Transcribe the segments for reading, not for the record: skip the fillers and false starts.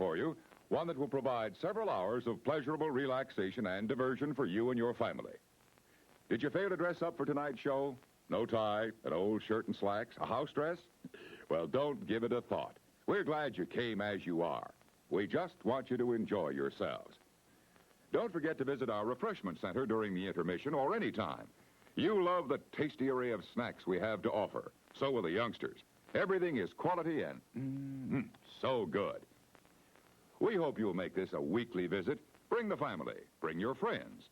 for you, one that will provide several hours of pleasurable relaxation and diversion for you and your family. Did you fail to dress up for tonight's show? No tie, an old shirt and slacks, a house dress? Well, don't give it a thought. We're glad you came as you are. We just want you to enjoy yourselves. Don't forget to visit our refreshment center during the intermission or any time. You love the tasty array of snacks we have to offer. So will the youngsters. Everything is quality and so good. We hope you'll make this a weekly visit. Bring the family. Bring your friends.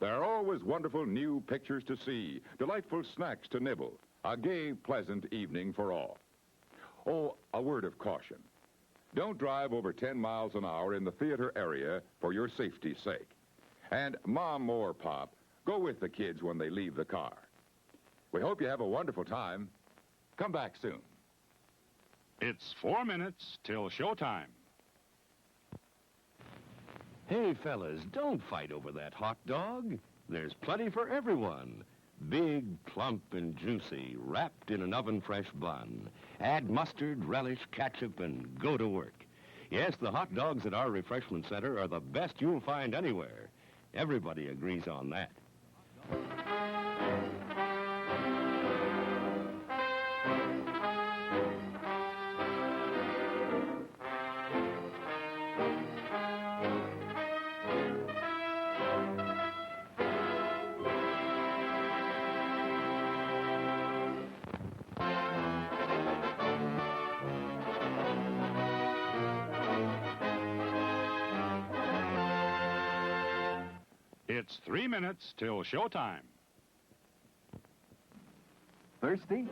There are always wonderful new pictures to see, delightful snacks to nibble, a gay, pleasant evening for all. Oh, a word of caution. Don't drive over 10 miles an hour in the theater area for your safety's sake. And Mom or Pop, go with the kids when they leave the car. We hope you have a wonderful time. Come back soon. It's 4 minutes till showtime. Hey, fellas, don't fight over that hot dog. There's plenty for everyone. Big, plump, and juicy, wrapped in an oven-fresh bun. Add mustard, relish, ketchup, and go to work. Yes, the hot dogs at our refreshment center are the best you'll find anywhere. Everybody agrees on that. It's 3 minutes till showtime. Thirsty?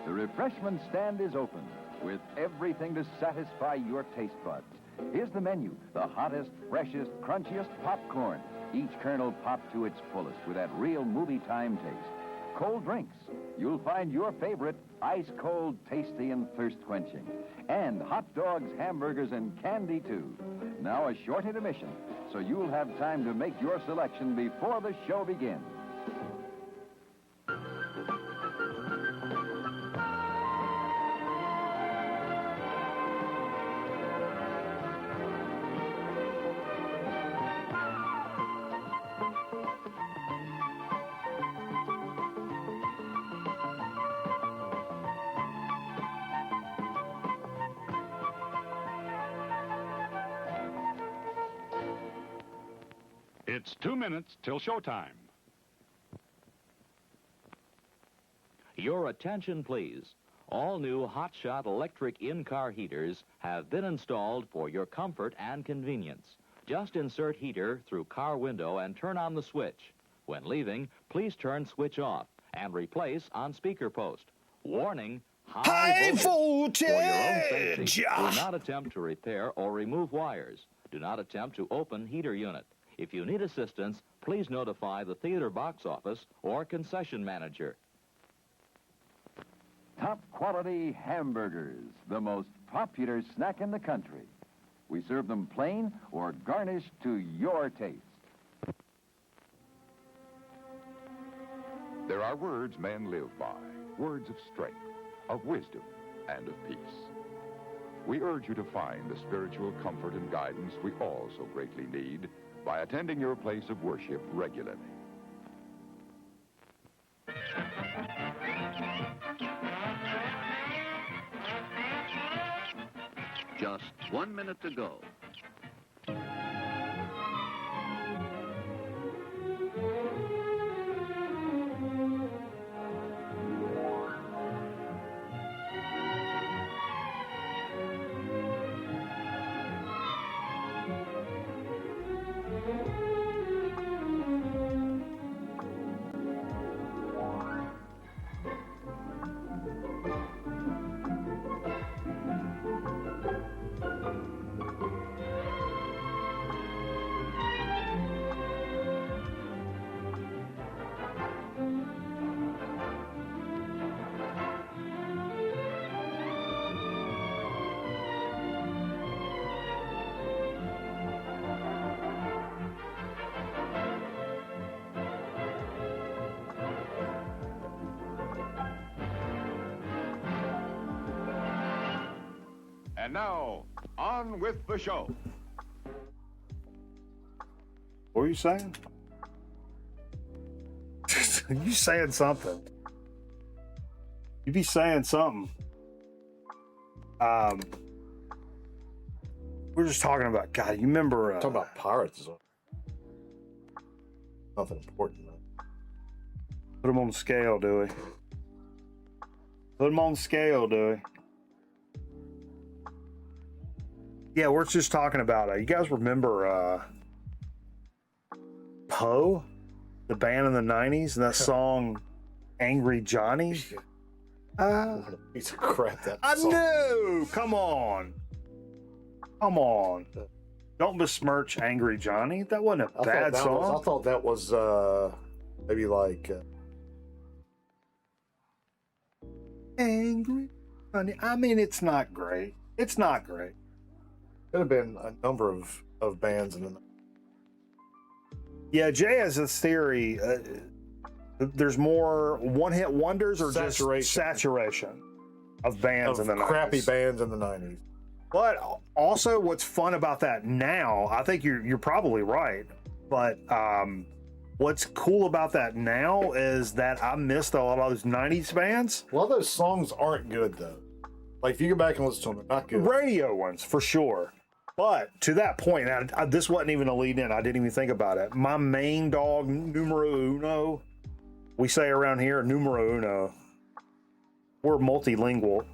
The refreshment stand is open with everything to satisfy your taste buds. Here's the menu: the hottest, freshest, crunchiest popcorn, each kernel popped to its fullest with that real movie time taste. Cold drinks. You'll find your favorite ice cold, tasty, and thirst quenching. And hot dogs, hamburgers, and candy, too. Now a short intermission, so you'll have time to make your selection before the show begins. It's 2 minutes till showtime. Your attention, please. All new hotshot electric in-car heaters have been installed for your comfort and convenience. Just insert heater through car window and turn on the switch. When leaving, please turn switch off and replace on speaker post. Warning, high voltage. For your own safety, do not attempt to repair or remove wires. Do not attempt to open heater unit. If you need assistance, please notify the theater box office or concession manager. Top quality hamburgers, the most popular snack in the country. We serve them plain or garnished to your taste. There are words men live by, words of strength, of wisdom, and of peace. We urge you to find the spiritual comfort and guidance we all so greatly need by attending your place of worship regularly. Just 1 minute to go. And now, On with the show. What were you saying? You saying something. You be saying something. We're just talking about, God, you remember... Talking about pirates. Nothing important, though. Put them on the scale, Dewey. Put them on the scale, Dewey. Yeah, we're just talking about, you guys remember Poe? The band in the 90s, and that song, Angry Johnny? What a piece of crap that I song. know! Come on. Come on. Don't besmirch Angry Johnny. That wasn't a bad song. I thought that was maybe like... Angry Johnny. I mean, it's not great. It's not great. Could have been a number of bands in the... Yeah, Jay has this theory. There's more one-hit wonders or just saturation of bands in the 90s. Crappy bands in the 90s. But also, what's fun about that now, I think you're probably right, but what's cool about that now is that I missed a lot of those 90s bands. A lot of those songs aren't good, though. Like, if you go back and listen to them, they're not good. Radio ones, for sure. But to that point, this wasn't even a lead in. I didn't even think about it. My main dog, numero uno, we say around here, numero uno. We're multilingual.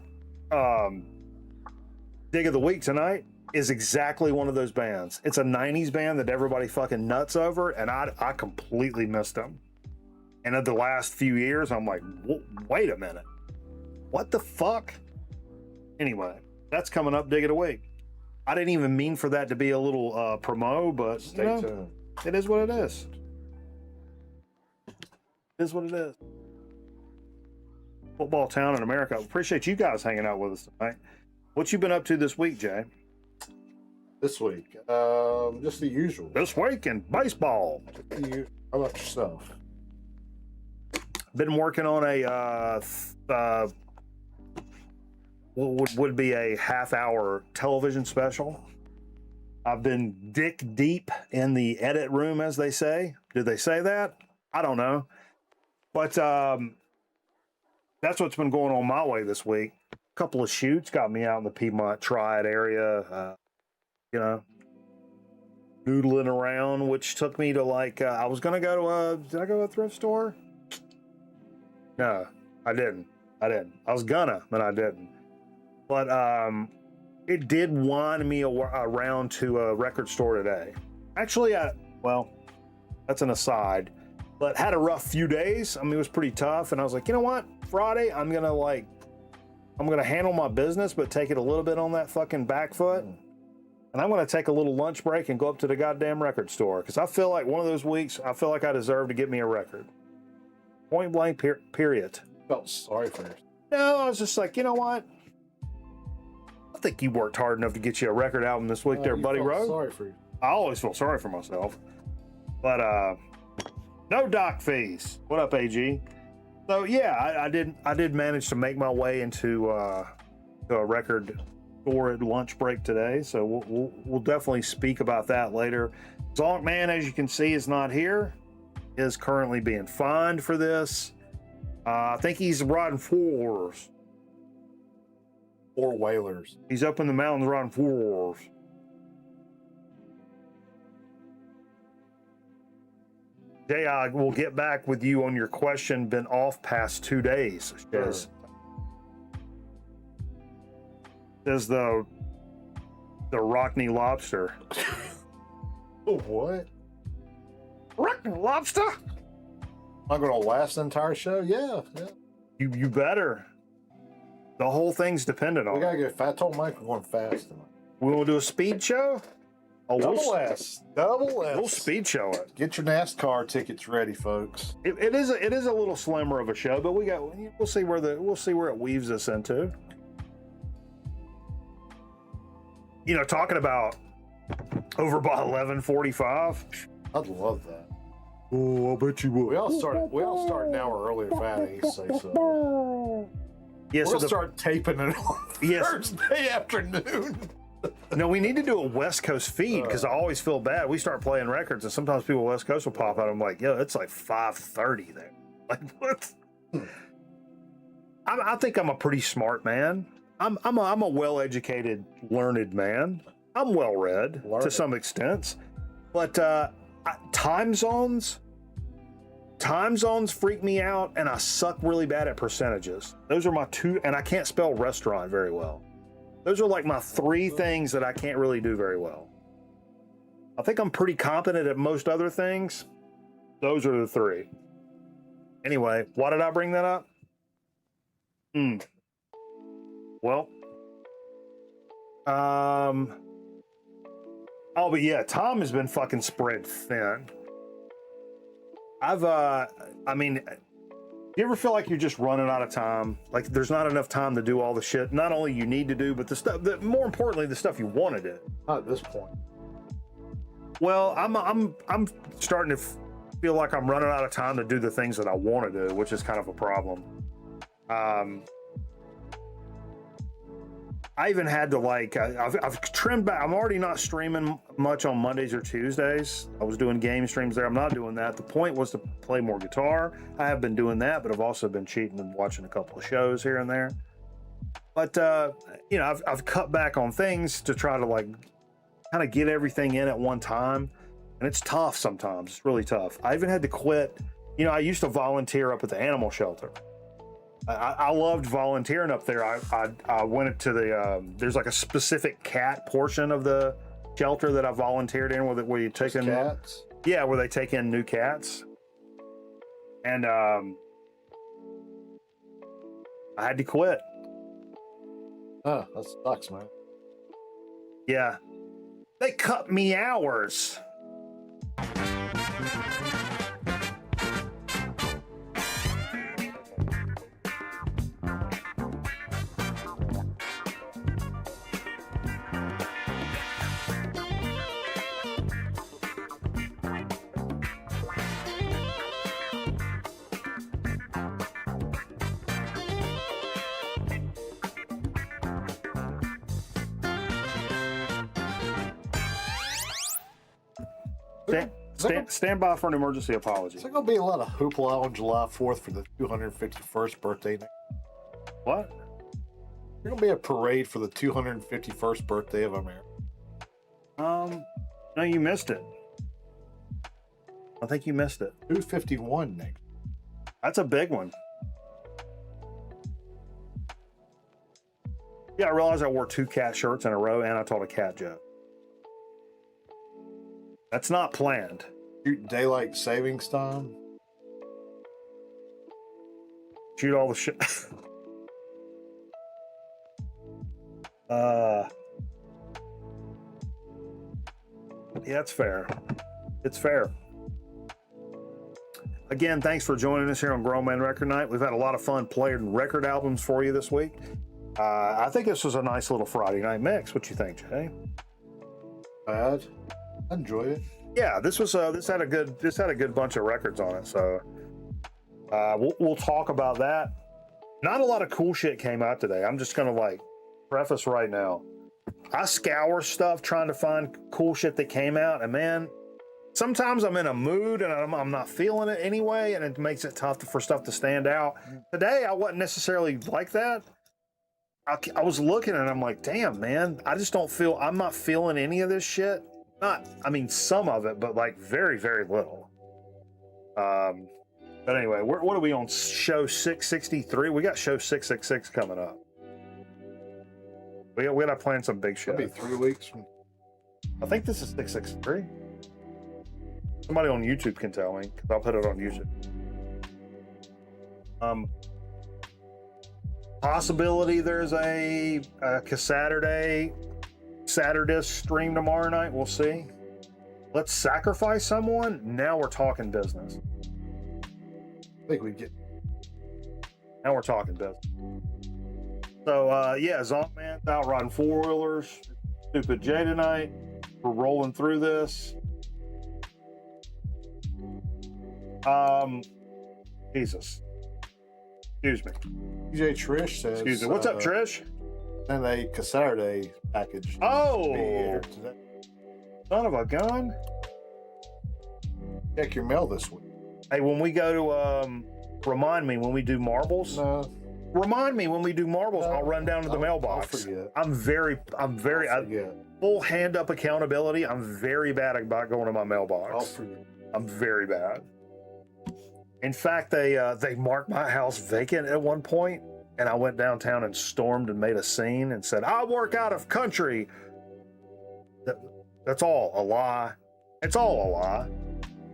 Dig of the Week tonight is exactly one of those bands. It's a 90s band that everybody fucking nuts over, and I completely missed them. And in the last few years, I'm like, wait a minute. What the fuck? Anyway, that's coming up, Dig of the Week. I didn't even mean for that to be a little promo, but Stay tuned. It is what it is. It is what it is. Football town in America. Appreciate you guys hanging out with us tonight. What you been up to this week, Jay? This week, just the usual. This week in baseball. How about yourself? Been working on a what would be a half-hour television special. I've been dick deep in the edit room, as they say. Did they say that? I don't know. But that's what's been going on my way this week. A couple of shoots got me out in the Piedmont Triad area, noodling around, which took me to I was going to go to did I go to a thrift store? No, I didn't. I was gonna, but I didn't. But it did wind me around to a record store today. Actually, that's an aside, but had a rough few days. I mean, it was pretty tough, and I was like, you know what? Friday, I'm gonna handle my business, but take it a little bit on that fucking back foot. And I'm gonna take a little lunch break and go up to the goddamn record store, because I feel like one of those weeks, I feel like I deserve to get me a record. Point blank, period. Felt sorry for yourself. No, I was just like, you know what? I think you worked hard enough to get you a record album this week there, Buddy Rowe. Sorry for you. I always feel sorry for myself. But no doc fees. What up, AG? So yeah, I did manage to make my way into a record store at lunch break today. So we'll definitely speak about that later. Zonk Man, as you can see, is not here. Is currently being fined for this. I think he's riding fours. Four whalers. He's up in the mountains riding fours. Jay, I will get back with you on your question. Been off past 2 days. Says the Rockney Lobster. Oh, what? Rockney Lobster? I'm going to last the entire show? Yeah. You better. The whole thing's dependent on We it. got to get fast. I told Mike we're going fast tonight. We want to do a speed show? Oh, Double S. Double S. We'll speed show it. Get your NASCAR tickets ready, folks. It is a little slimmer of a show, but we'll see where it weaves us into. Talking about over by 11:45. I'd love that. Oh, I bet you would. We all start an hour early if I had to say so. Yeah, We'll start taping it on Yes. Thursday afternoon. No, we need to do a West Coast feed because I always feel bad. We start playing records, and sometimes people West Coast will pop out. I'm like, yo, it's like 5:30 there. Like, what? I think I'm a pretty smart man. I'm a well-educated, learned man. I'm well-read to some extent, but time zones freak me out, and I suck really bad at percentages. Those are my two, and I can't spell restaurant very well. Those are like my three things that I can't really do very well. I think I'm pretty competent at most other things. Those are the three. Anyway, why did I bring that up? Well, oh, but yeah, Tom has been fucking spread thin. I mean, you ever feel like you're just running out of time? Like there's not enough time to do all the shit, not only you need to do, but the stuff that, more importantly, the stuff you want to do. Not at this point. Well, I'm starting to feel like I'm running out of time to do the things that I want to do, which is kind of a problem. I even had to I've trimmed back. I'm already not streaming much on Mondays or Tuesdays. I was doing game streams there. I'm not doing that. The point was to play more guitar. I have been doing that, but I've also been cheating and watching a couple of shows here and there. But I've cut back on things to try to kind of get everything in at one time, and it's tough sometimes. It's really tough. I even had to quit. I used to volunteer up at the animal shelter. I loved volunteering up there. I went to the there's like a specific cat portion of the shelter that I volunteered in where you take in cats. Yeah, where they take in new cats, and I had to quit. Oh, that sucks, man. Yeah, they cut me hours. Stand by for an emergency apology. Is there going to be a lot of hoopla on July 4th for the 251st birthday? What? There's going to be a parade for the 251st birthday of America. No, you missed it. I think you missed it. 251 next. That's a big one. Yeah, I realized I wore 2 cat shirts in a row and I told a cat joke. That's not planned. Shoot daylight savings time. Shoot all the shit. Yeah, it's fair. It's fair. Again, thanks for joining us here on Grown Man Record Night. We've had a lot of fun playing record albums for you this week. I think this was a nice little Friday night mix. What you think, Jay? I enjoyed it. Yeah, this had a good bunch of records on it. So we'll talk about that. Not a lot of cool shit came out today. I'm just gonna preface right now. I scour stuff trying to find cool shit that came out, and man, sometimes I'm in a mood and I'm not feeling it anyway, and it makes it tough for stuff to stand out. Today, I wasn't necessarily like that. I was looking and I'm like, damn, man, I'm not feeling any of this shit. Some of it, but very, very little. But anyway, what are we on? Show 663? We got show 666 coming up. We got to plan some big shit. It'll be 3 weeks from. I think this is 663. Somebody on YouTube can tell me, because I'll put it on YouTube. Possibility there's a Saturday stream tomorrow night. We'll see. Let's sacrifice someone. Now we're talking business. I think we get. Now we're talking business. So Zonkman's out riding 4-wheelers. Stupid J tonight. We're rolling through this. Jesus. Excuse me. DJ Trish says. Excuse me. What's up, Trish? And a Saturday package. Oh! Be here today. Son of a gun. Check your mail this week. Hey, when we go to, remind me when we do marbles. No, Remind me when we do marbles. I'll run down to the mailbox. I'll forget. I'm very, I'll forget. full hand up accountability. I'm very bad about going to my mailbox. I'll forget. I'm very bad. In fact, they marked my house vacant at one point, and I went downtown and stormed and made a scene and said, "I work out of country." That's all a lie. It's all a lie.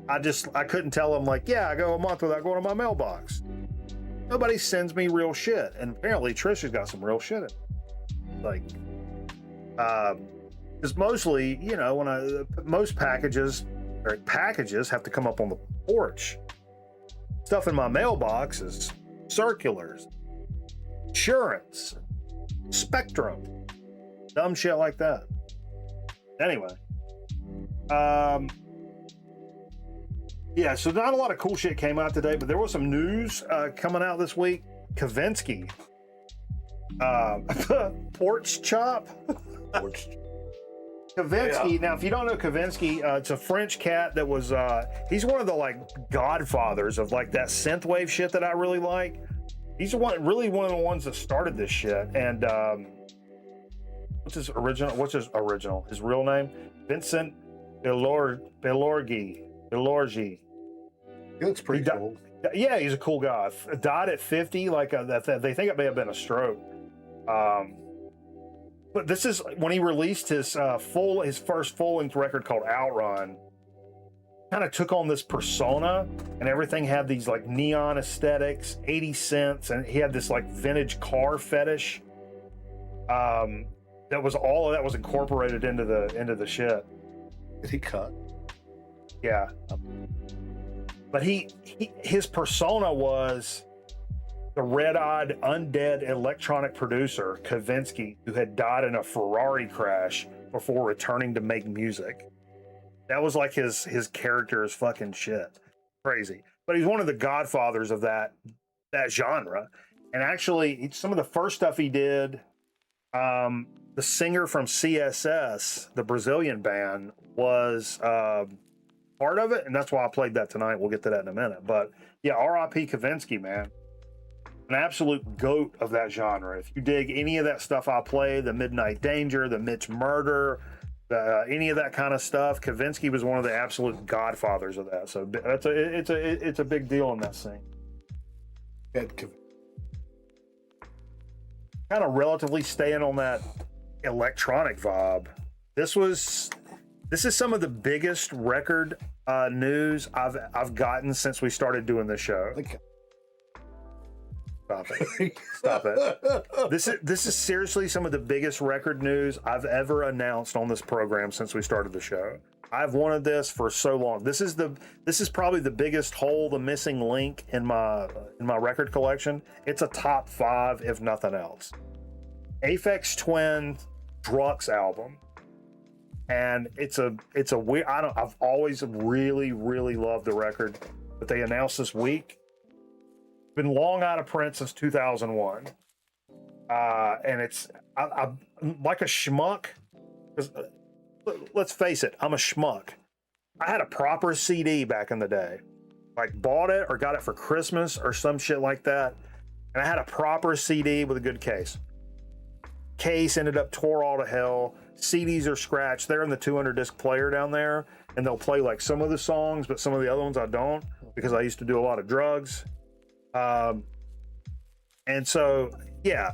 I couldn't tell them, like, yeah, I go a month without going to my mailbox. Nobody sends me real shit, and apparently Trisha's got some real shit in it. Like, because mostly, you know, most packages have to come up on the porch. Stuff in my mailbox is circulars, insurance, Spectrum, dumb shit like that. Anyway, yeah, so not a lot of cool shit came out today, but there was some news coming out this week. Kavinsky, porch chop. Kavinsky. Yeah. Now, if you don't know Kavinsky, it's a French cat that was, he's one of the, like, godfathers of, like, that synthwave shit that I really like. He's really one of the ones that started this shit. And what's his original? His real name? Vincent Belorgi. He looks pretty cool. Yeah, he's a cool guy. Died at 50. Like, they think it may have been a stroke. But this is when he released his first full-length record called Outrun. Kind of took on this persona, and everything had these like neon aesthetics, 80 cents, and he had this like vintage car fetish. That was all of that was incorporated into the shit. Did he cut? Yeah. But his persona was the red-eyed, undead electronic producer, Kavinsky, who had died in a Ferrari crash before returning to make music. That was like his character's fucking shit. Crazy. But he's one of the godfathers of that genre. And actually, some of the first stuff he did, the singer from CSS, the Brazilian band, was part of it, and that's why I played that tonight. We'll get to that in a minute. But yeah, R.I.P. Kavinsky, man. An absolute goat of that genre. If you dig any of that stuff I play, the Midnight Danger, the Mitch Murder, any of that kind of stuff, Kavinsky was one of the absolute godfathers of that. So it's a big deal in that scene. Kind of relatively staying on that electronic vibe. This is some of the biggest record news I've gotten since we started doing this show. Stop it. Stop it. This is seriously some of the biggest record news I've ever announced on this program since we started the show. I've wanted this for so long. This is probably the biggest hole, the missing link in my record collection. It's a top 5, if nothing else. Aphex Twin Drux album. And it's a weird, I've always really, really loved the record, but they announced this week. Been long out of print since 2001. And I'm like a schmuck. Let's face it, I'm a schmuck. I had a proper CD back in the day. Like, bought it or got it for Christmas or some shit like that. And I had a proper CD with a good case. Case ended up tore all to hell. CDs are scratched. They're in the 200 disc player down there, and they'll play like some of the songs, but some of the other ones I don't, because I used to do a lot of drugs. And so, yeah,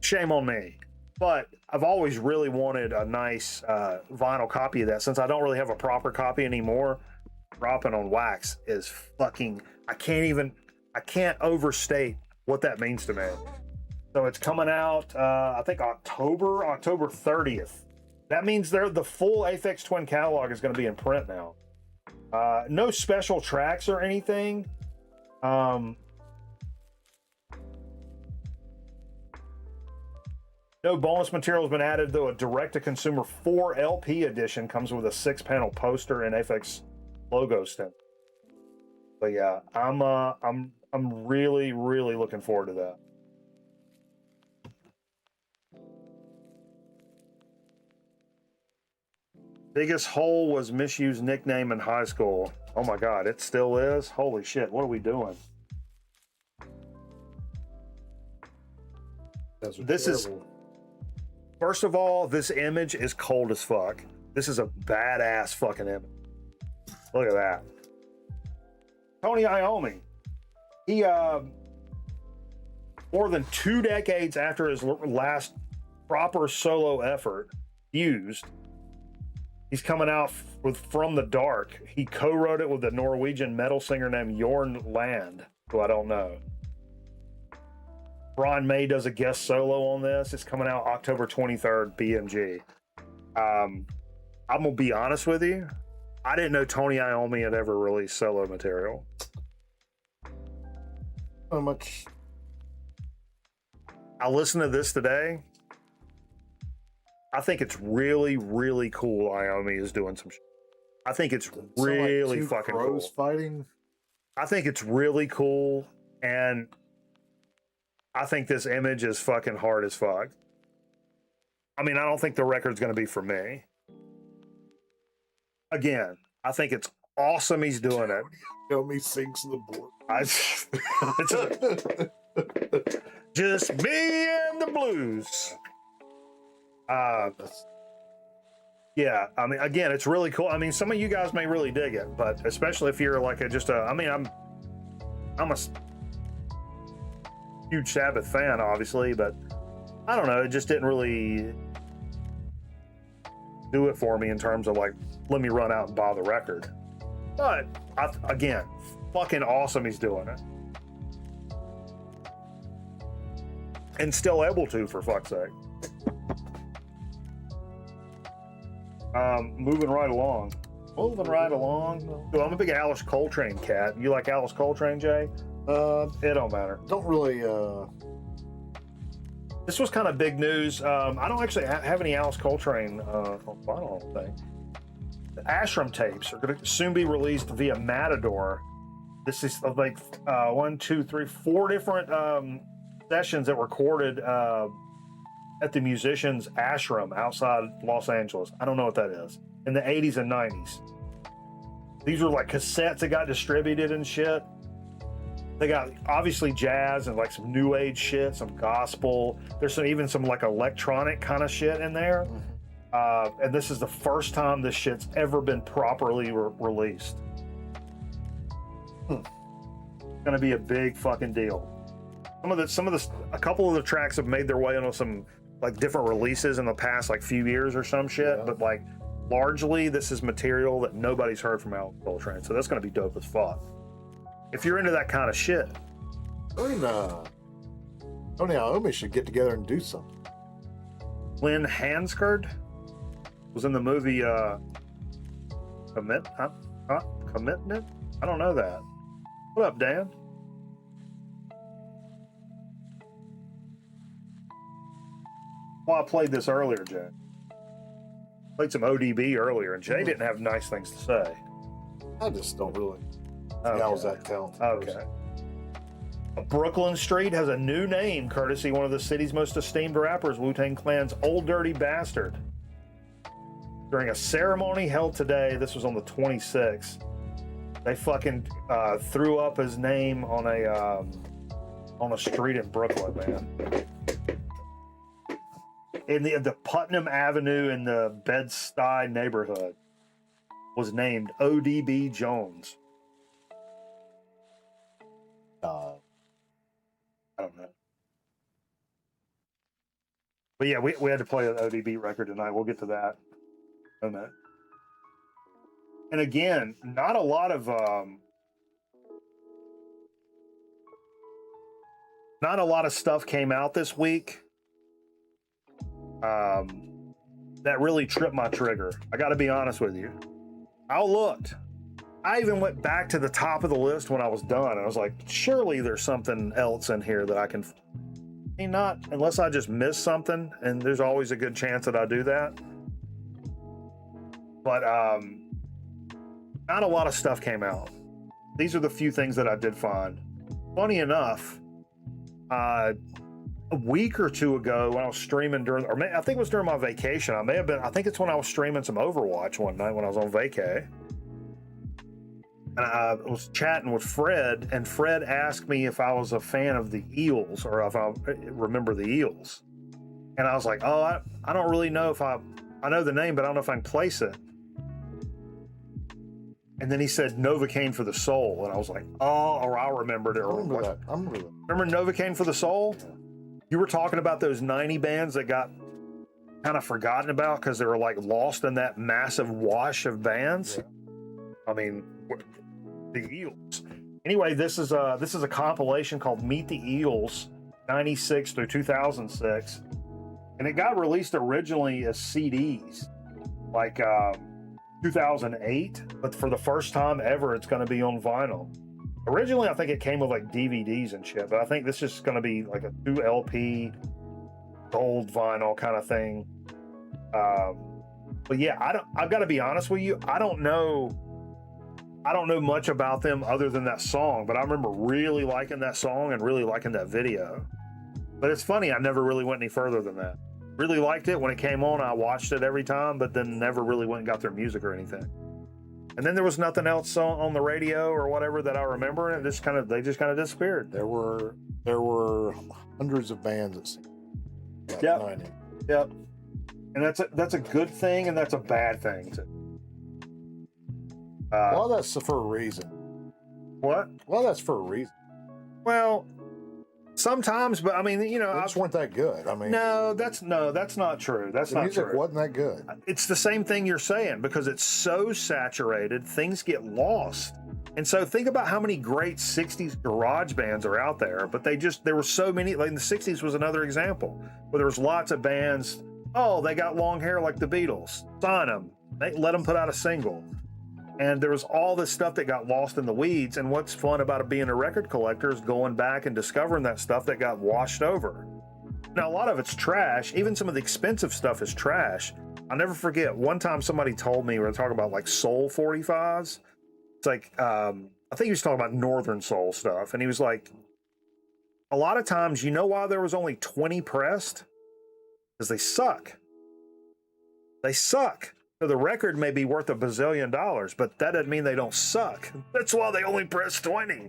shame on me. But I've always really wanted a nice vinyl copy of that. Since I don't really have a proper copy anymore, dropping on wax is fucking, I can't overstate what that means to me. So it's coming out, I think October 30th. That means the full Aphex Twin catalog is going to be in print now. No special tracks or anything. No bonus material has been added, though. A direct-to-consumer 4 LP edition comes with a 6-panel poster and Aphex logo stamp. But yeah, I'm really, really looking forward to that. Biggest hole was misused nickname in high school. Oh my God, it still is? Holy shit, what are we doing? This is, first of all, this image is cold as fuck. This is a badass fucking image. Look at that. Tony Iommi. He, more than 2 decades after his last proper solo effort, Fused, he's coming out with From the Dark. He co-wrote it with a Norwegian metal singer named Jorn Land, who I don't know. Brian May does a guest solo on this. It's coming out October 23rd, BMG. I'm going to be honest with you. I didn't know Tony Iommi had ever released solo material. How much? I listened to this today. I think it's really, really cool. Iommi is doing some shit. I think it's really two fucking crows cool. Fighting. I think it's really cool, and I think this image is fucking hard as fuck. I mean, I don't think the record's going to be for me. Again, I think it's awesome he's doing it. Iommi sings the board. Just me and the blues. Yeah, I mean, again, it's really cool. I mean, some of you guys may really dig it, but especially if you're like I'm a huge Sabbath fan, obviously, but I don't know, it just didn't really do it for me in terms of like, let me run out and buy the record. But again, fucking awesome he's doing it. And still able to, for fuck's sake. Moving right along. Dude, I'm a big Alice Coltrane cat. You like Alice Coltrane, Jay? It don't matter. Don't really. This was kind of big news. I don't actually have any Alice Coltrane on vinyl, I don't think. The Ashram tapes are going to soon be released via Matador. This is like 4 different sessions that were recorded at the musician's ashram outside Los Angeles. I don't know what that is. In the 80s and 90s. These were like cassettes that got distributed and shit. They got obviously jazz and like some new age shit, some gospel. There's even some like electronic kind of shit in there. And this is the first time this shit's ever been properly released. It's gonna be a big fucking deal. A couple of the tracks have made their way into some like different releases in the past like few years or some shit, but like largely this is material that nobody's heard from Alice Coltrane, so that's gonna be dope as fuck. If you're into that kind of shit. Tony Iommi should get together and do something. Lynn Hansford was in the movie Commitment? I don't know that. What up, Dan? Well, I played this earlier, Jay. Played some ODB earlier, and Jay didn't have nice things to say. I just don't really. Okay. I was that talented. Okay. Brooklyn Street has a new name, courtesy one of the city's most esteemed rappers, Wu-Tang Clan's Old Dirty Bastard. During a ceremony held today, this was on the 26th, they fucking threw up his name on a street in Brooklyn, man. In the Putnam Avenue in the Bed-Stuy neighborhood was named ODB Jones. I don't know. But yeah, we had to play an ODB record tonight. We'll get to that in a minute. And again, not a lot of stuff came out this week that really tripped my trigger. I got to be honest with you. I looked. I even went back to the top of the list when I was done. I was like, surely there's something else in here that I can... Not unless I just missed something, and there's always a good chance that I do that. But not a lot of stuff came out. These are the few things that I did find. Funny enough, a week or two ago when I was streaming I think it was during my vacation. I think it's when I was streaming some Overwatch one night when I was on vacay. And I was chatting with Fred, and Fred asked me if I was a fan of the Eels or if I remember the Eels. And I was like, oh, I don't really know if I know the name, but I don't know if I can place it. And then he said Novocaine for the Soul. And I was like, oh, or I remembered it. I remember that. I remember that. Remember Novocaine for the Soul? Yeah. You were talking about those 90 bands that got kind of forgotten about because they were like lost in that massive wash of bands. Yeah. I mean, the Eels. Anyway, this is a compilation called Meet the Eels, 96 through 2006. And it got released originally as CDs, like 2008, but for the first time ever, it's going to be on vinyl. Originally, I think it came with like DVDs and shit, but I think this is going to be like a 2 LP gold vinyl kind of thing. But yeah, I've got to be honest with you. I don't know much about them other than that song, but I remember really liking that song and really liking that video. But it's funny, I never really went any further than that. Really liked it when it came on. I watched it every time, but then never really went and got their music or anything. And then there was nothing else on the radio or whatever that I remember, and they just kind of disappeared. There were hundreds of bands that sang. Yep. And that's a good thing, and that's a bad thing too. Well, that's for a reason. What? Well, that's for a reason. Well, sometimes, but I mean, you know, They just weren't that good. I mean, no, that's not true. That's the not music true. wasn't that good. It's the same thing you're saying because it's so saturated, things get lost. And so think about how many great 60s garage bands are out there, but there were so many. Like in the 60s was another example where there was lots of bands. Oh, they got long hair like the Beatles. Sign them. Let them put out a single. And there was all this stuff that got lost in the weeds. And what's fun about being a record collector is going back and discovering that stuff that got washed over. Now, a lot of it's trash. Even some of the expensive stuff is trash. I'll never forget, one time somebody told me, we were talking about like Soul 45s. It's like, I think he was talking about Northern Soul stuff. And he was like, a lot of times, you know why there was only 20 pressed? Because they suck. They suck. So the record may be worth $1 bazillion, but that doesn't mean they don't suck. That's why they only press 20.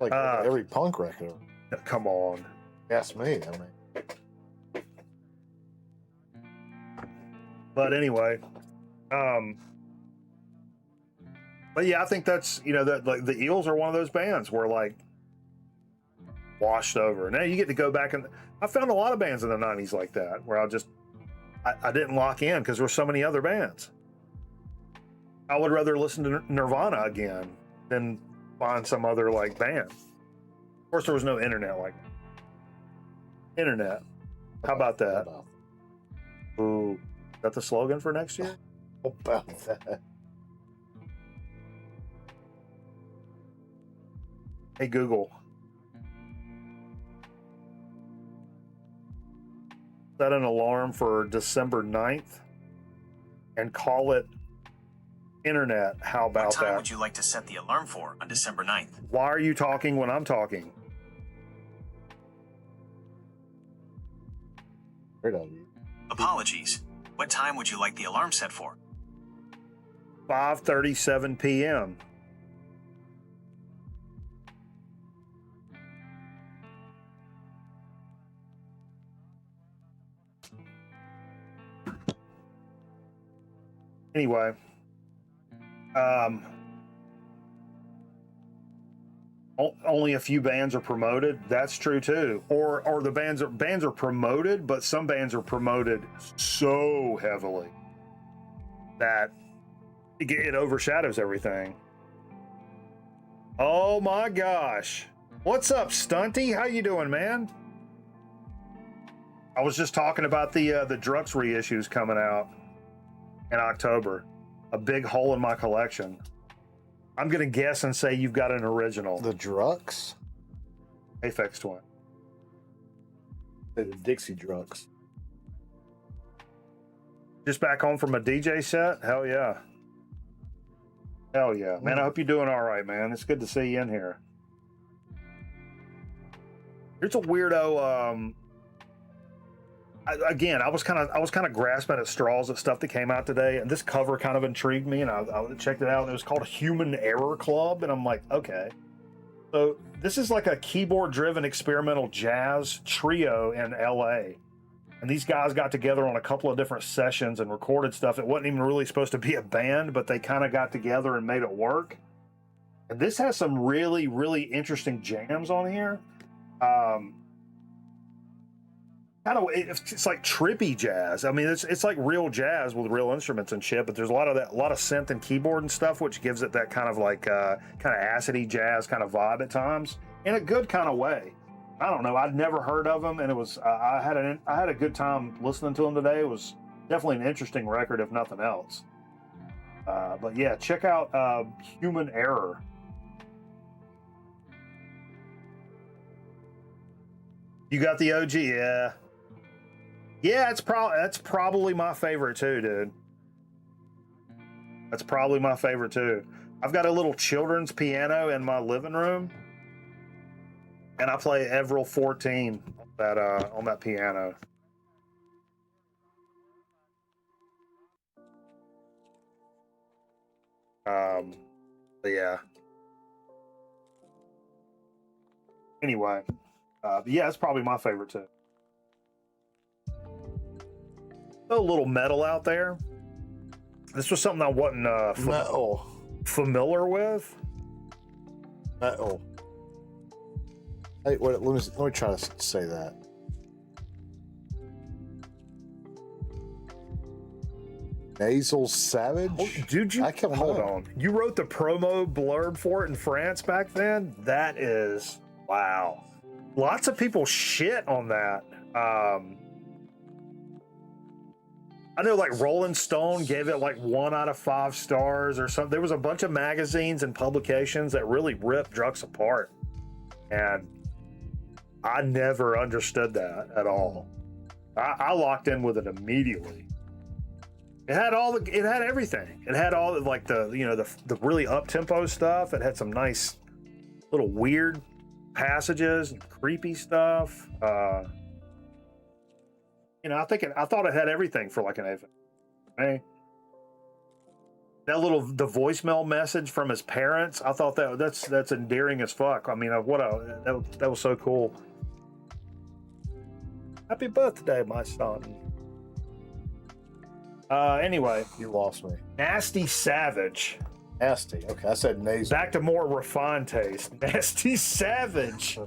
Like every punk record. Come on. Ask me. I mean, but anyway, but yeah, I think that's, you know, that like the Eels are one of those bands where like washed over. Now you get to go back and I found a lot of bands in the 90s like that where I didn't lock in because there were so many other bands. I would rather listen to Nirvana again than find some other like band. Of course, there was no internet like that. Internet. How about that? Ooh, is that the slogan for next year? How about that? Hey, Google. Set an alarm for December 9th and call it internet. How about that? What time would you like to set the alarm for on December 9th? Why are you talking when I'm talking? Apologies. What time would you like the alarm set for? 5:37 p.m. Anyway, only a few bands are promoted. That's true too. Or the bands are promoted, but some bands are promoted so heavily that it overshadows everything. Oh my gosh! What's up, Stunty? How you doing, man? I was just talking about the Drux reissues coming out in October. A big hole in my collection. I'm gonna guess and say you've got an original. The Drux? Aphex Twin. The Dixie Drux. Just back home from a DJ set? Hell yeah. Hell yeah. Man, I hope you're doing all right, man. It's good to see you in here. Here's a weirdo again, I was kind of grasping at straws at stuff that came out today, and this cover kind of intrigued me, and I checked it out, and it was called Human Error Club, and I'm like, okay. So this is like a keyboard-driven experimental jazz trio in L.A., and these guys got together on a couple of different sessions and recorded stuff. It wasn't even really supposed to be a band, but they kind of got together and made it work. And this has some really, really interesting jams on here. It's like trippy jazz. I mean, it's like real jazz with real instruments and shit, but there's a lot of synth and keyboard and stuff, which gives it that kind of like kind of acidy jazz kind of vibe at times, in a good kind of way. I don't know. I'd never heard of them, and it was I had a good time listening to them today. It was definitely an interesting record, if nothing else. But yeah, check out Human Error. You got the OG, yeah. Yeah, that's probably my favorite too, dude. That's probably my favorite too. I've got a little children's piano in my living room, and I play Everil 14 on that piano. But yeah. Anyway, yeah, it's probably my favorite too. A little metal out there. This was something I wasn't familiar with. Metal. Hey, wait, let me try to say that. Nasal Savage? Oh, dude, hold on. You wrote the promo blurb for it in France back then? That is, wow. Lots of people shit on that. I know like Rolling Stone gave it like 1 out of 5 stars or something. There was a bunch of magazines and publications that really ripped Drux apart. And I never understood that at all. I locked in with it immediately. It had everything. It had all like the really up tempo stuff. It had some nice little weird passages and creepy stuff. I thought it had everything for like an AFM. Hey, the voicemail message from his parents. I thought that's endearing as fuck. I mean, that was so cool. Happy birthday, my son. Anyway, you lost me. Nasty Savage. Nasty. Okay, I said nasal. Back to more refined taste. Nasty Savage.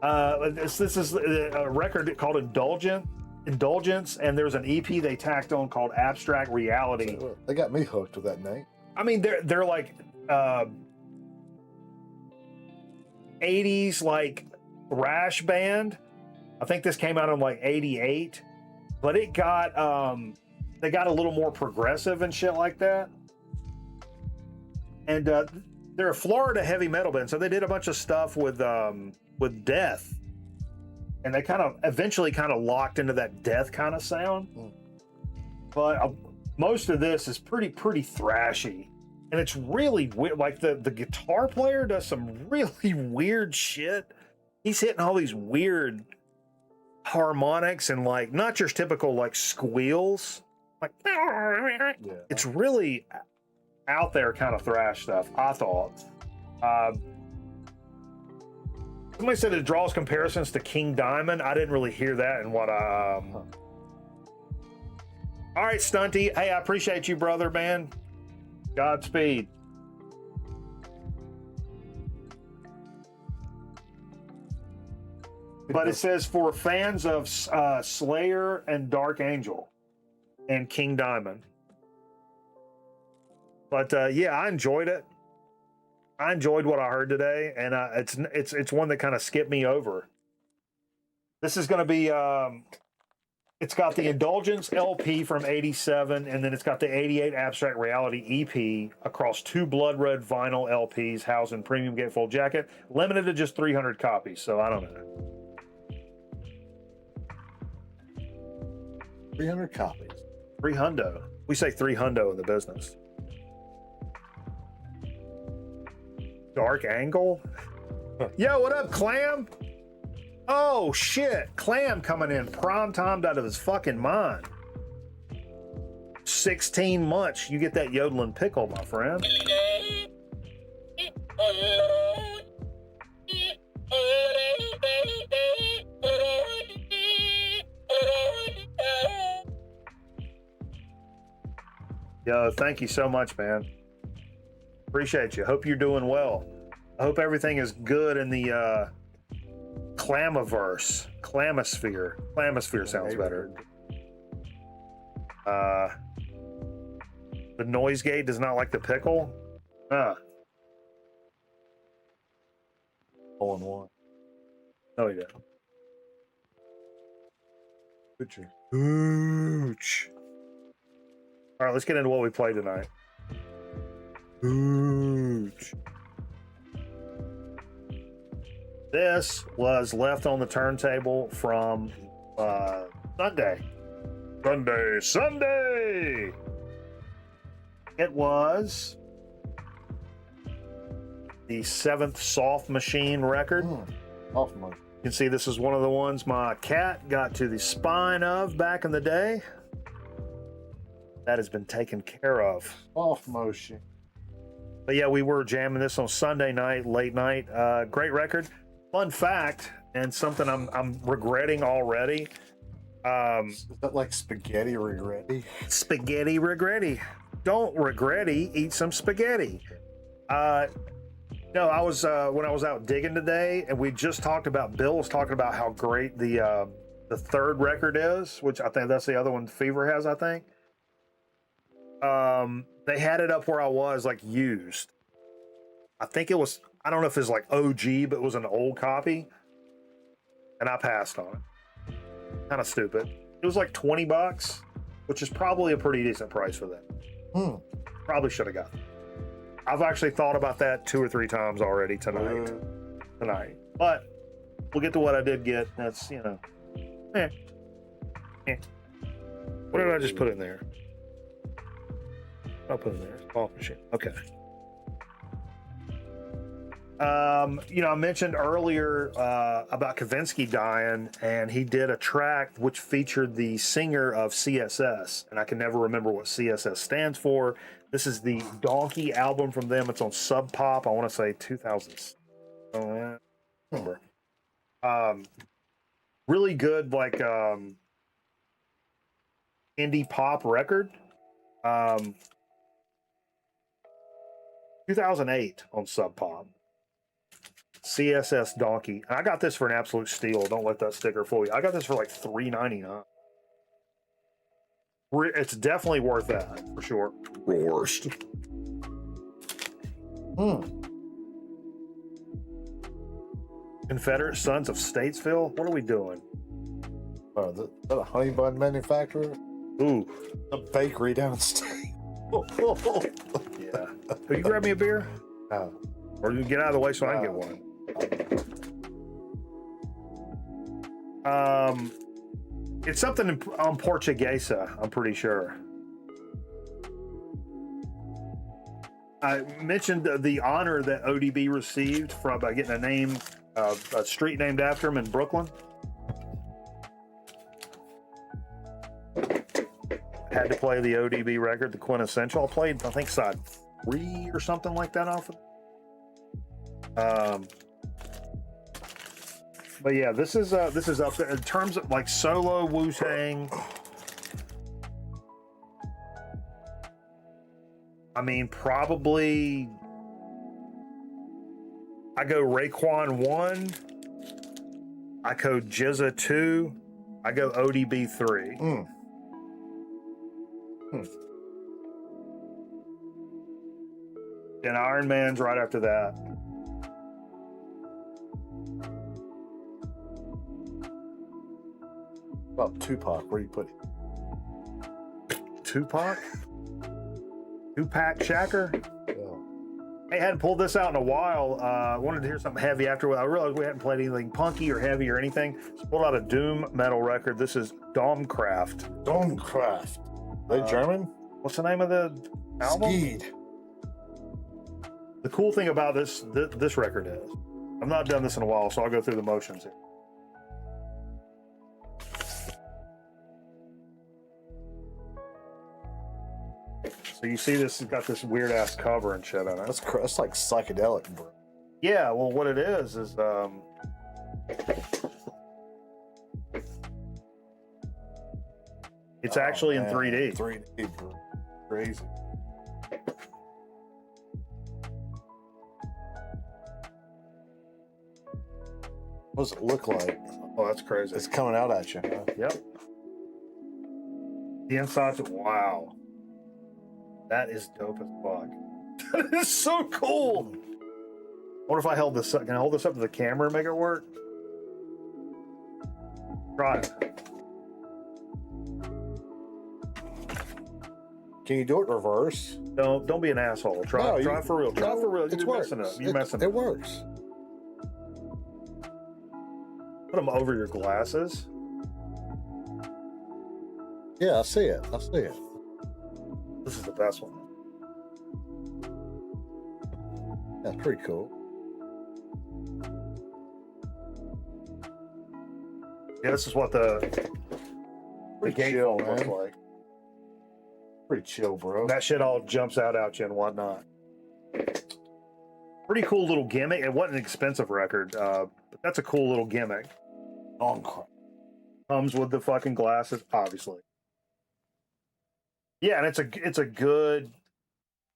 This is a record called Indulgence, and there's an EP they tacked on called Abstract Reality. They got me hooked with that name. I mean, they're like 80s like thrash band. I think this came out in like 88, but it got they got a little more progressive and shit like that. And they're a Florida heavy metal band, so they did a bunch of stuff with Death. And they kind of eventually kind of locked into that Death kind of sound. But most of this is pretty thrashy. And it's really weird. Like the guitar player does some really weird shit. He's hitting all these weird harmonics and like not your typical like squeals. Like it's really out there kind of thrash stuff, I thought. Somebody said it draws comparisons to King Diamond. I didn't really hear that in what I... All right, Stunty. Hey, I appreciate you, brother, man. Godspeed. But it says for fans of Slayer and Dark Angel and King Diamond. But yeah, I enjoyed it. I enjoyed what I heard today, and it's one that kind of skipped me over. This is going to be it's got the Indulgence LP from 87, and then it's got the 88 Abstract Reality EP across 2 blood red vinyl LPs housed in premium gatefold jacket, limited to just 300 copies. So I don't know. 300 copies. 300. We say 300 in the business. Dark Angle? Yo, what up, Clam? Oh, shit. Clam coming in prime timed out of his fucking mind. 16 months. You get that yodeling pickle, my friend. Yo, thank you so much, man. Appreciate you. Hope you're doing well. I hope everything is good in the Clamoverse. Clamosphere. Clamosphere sounds better. The noise gate does not like the pickle? Hole in one. No, he didn't. Picture. Ooch. All right, let's get into what we played tonight. Ooch. This was left on the turntable from Sunday. Sunday! It was the 7th Soft Machine record. Off my. You can see this is one of the ones my cat got to the spine of back in the day. That has been taken care of. Off motion. But yeah, we were jamming this on Sunday night, late night. Great record. Fun fact, and something I'm regretting already. Is that like spaghetti regretti? Spaghetti regretti. Don't regretti, eat some spaghetti. No, I was when I was out digging today, and we just talked about, Bill was talking about how great the 3rd record is, which I think that's the other one Fever has, I think. They had it up where I was, like, used. I think it was, I don't know if it's like OG, but it was an old copy. And I passed on it. Kind of stupid. It was like $20, which is probably a pretty decent price for that. Probably should have got it. I've actually thought about that 2 or 3 times already tonight. But we'll get to what I did get. That's, you know. What did I just put in there? I'll put it in there. Soft machine. Okay. You know, I mentioned earlier about Kavinsky dying, and he did a track which featured the singer of CSS, and I can never remember what CSS stands for. This is the Donkey album from them. It's on Sub Pop. I want to say 2000s. Oh, remember. Really good, like indie pop record. 2008 on Sub Pop. CSS Donkey. And I got this for an absolute steal. Don't let that sticker fool you. I got this for like $3.99. It's definitely worth that for sure. Worst. Confederate Sons of Statesville. What are we doing? Is that a honey bun manufacturer? Ooh, a bakery downstate. Yeah. Will you grab me a beer? No. Or you get out of the way so I can get one. It's something on Portuguesa, I'm pretty sure. I mentioned the honor that ODB received from getting a street named after him in Brooklyn. Had to play the ODB record, the quintessential. I played, I think, side 3 or something like that off of. But yeah, this is up there in terms of like solo Wu-Tang. I mean, probably I go Raekwon 1, I go Jizza 2, I go ODB 3. And Iron Man's right after that. About Tupac, where do you put it? Tupac? Tupac Shakur? Yeah. Hey, hadn't pulled this out in a while. Wanted to hear something heavy after. I realized we hadn't played anything punky or heavy or anything. So pulled out a doom metal record. This is Domcraft. Domcraft. They German? What's the name of the album? Skeed. The cool thing about this record is, I've not done this in a while, so I'll go through the motions here. So you see this, it's got this weird ass cover and shit on it. That's like psychedelic, bro. Yeah, well, what it is it's actually in 3D. 3D, bro. Crazy. What does it look like? Oh, that's crazy. It's coming out at you. Huh? Yep. The inside's, wow. That is dope as fuck. That is so cool. What if I held this up? Can I hold this up to the camera and make it work? Try it. Can you do it reverse? Don't be an asshole. Try it for real. Try it for real. It You're works. messing up. You're messing up. It works. Put them over your glasses. Yeah, I see it. I see it. This is the best one. That's pretty cool. Yeah, this is what the Pretty gate chill, phone looks man. like. Pretty chill, bro. That shit all jumps out at you and whatnot. Pretty cool little gimmick. It wasn't an expensive record, but that's a cool little gimmick. Comes with the fucking glasses, obviously. Yeah, and it's a good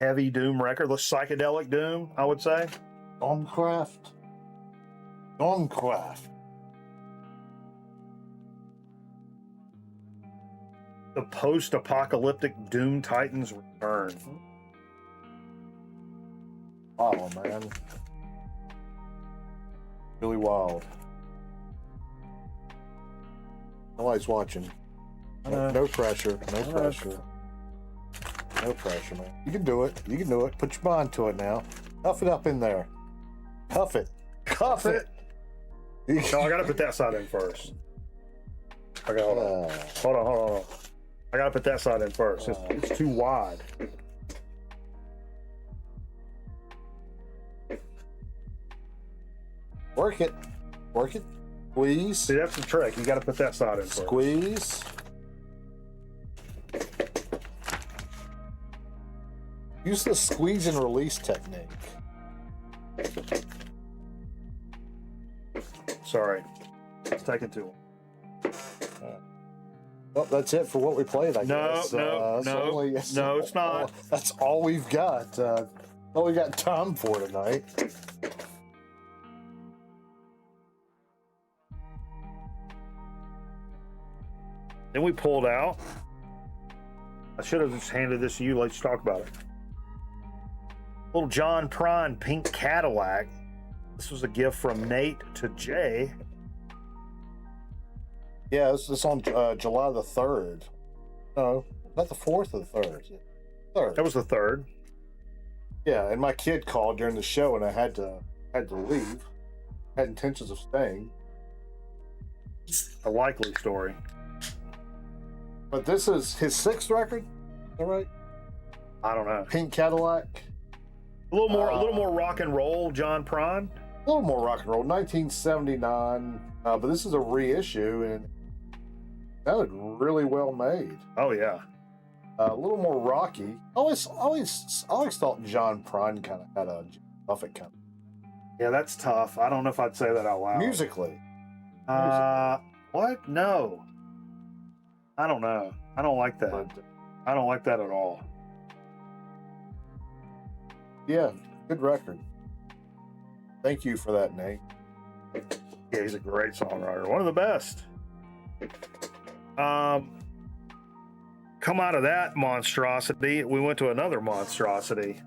heavy doom record, the psychedelic doom, I would say. Domcraft. The post-apocalyptic Doom Titans return. Oh man. Really wild. Nobody's watching. No pressure. No pressure. No pressure, man. You can do it. You can do it. Put your mind to it now. Huff it up in there. Huff it. Cuff it. No, I gotta put that side in first. Okay, hold on. I gotta put that side in first. It's too wide. Work it. Work it. Squeeze. See, that's the trick. You gotta put that side in first. Squeeze. Use the squeeze and release technique. Sorry. It's taking too long. Well, that's it for what we played, I guess. No, it's not. That's all we've got. All we got time for tonight. Then we pulled out. I should have just handed this to you. Let's talk about it. Little John Prine pink Cadillac. This was a gift from Nate to Jay. Yeah, this is on July the 3rd. No, not the 4th or the 3rd? 3rd. That was the 3rd. Yeah, and my kid called during the show and I had to leave. Had intentions of staying. A likely story. But this is his 6th record? Is that right? I don't know. Pink Cadillac. A little more rock and roll, John Prine. A little more rock and roll. 1979. But this is a reissue and that was really well made. Oh yeah. A little more rocky. Always thought John Prine kind of had a Buffett kind of. Yeah, that's tough. I don't know if I'd say that out loud. Musically. What? No. I don't know. I don't like that. But, I don't like that at all. yeah, good record. Thank you for that, Nate. Yeah, he's a great songwriter. One of the best. Come out of that monstrosity, we went to another monstrosity.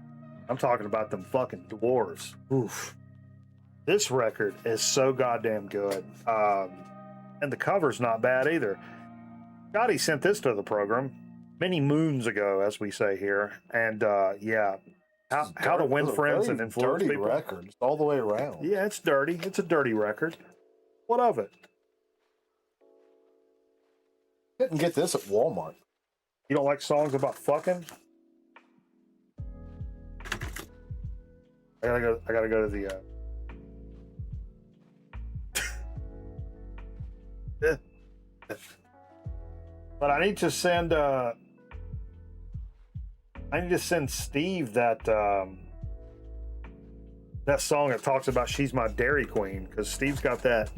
I'm talking about them fucking dwarves. Oof. This record is so goddamn good. And the cover's not bad either. Scotty sent this to the program many moons ago, as we say here. And yeah, how to win friends and influence dirty people. Records all the way around. Yeah, it's dirty. It's a dirty record. What of it? Didn't get this at Walmart. You don't like songs about fucking? I gotta go to the but I need to send I need to send Steve that that song that talks about "She's My Dairy Queen" because Steve's got that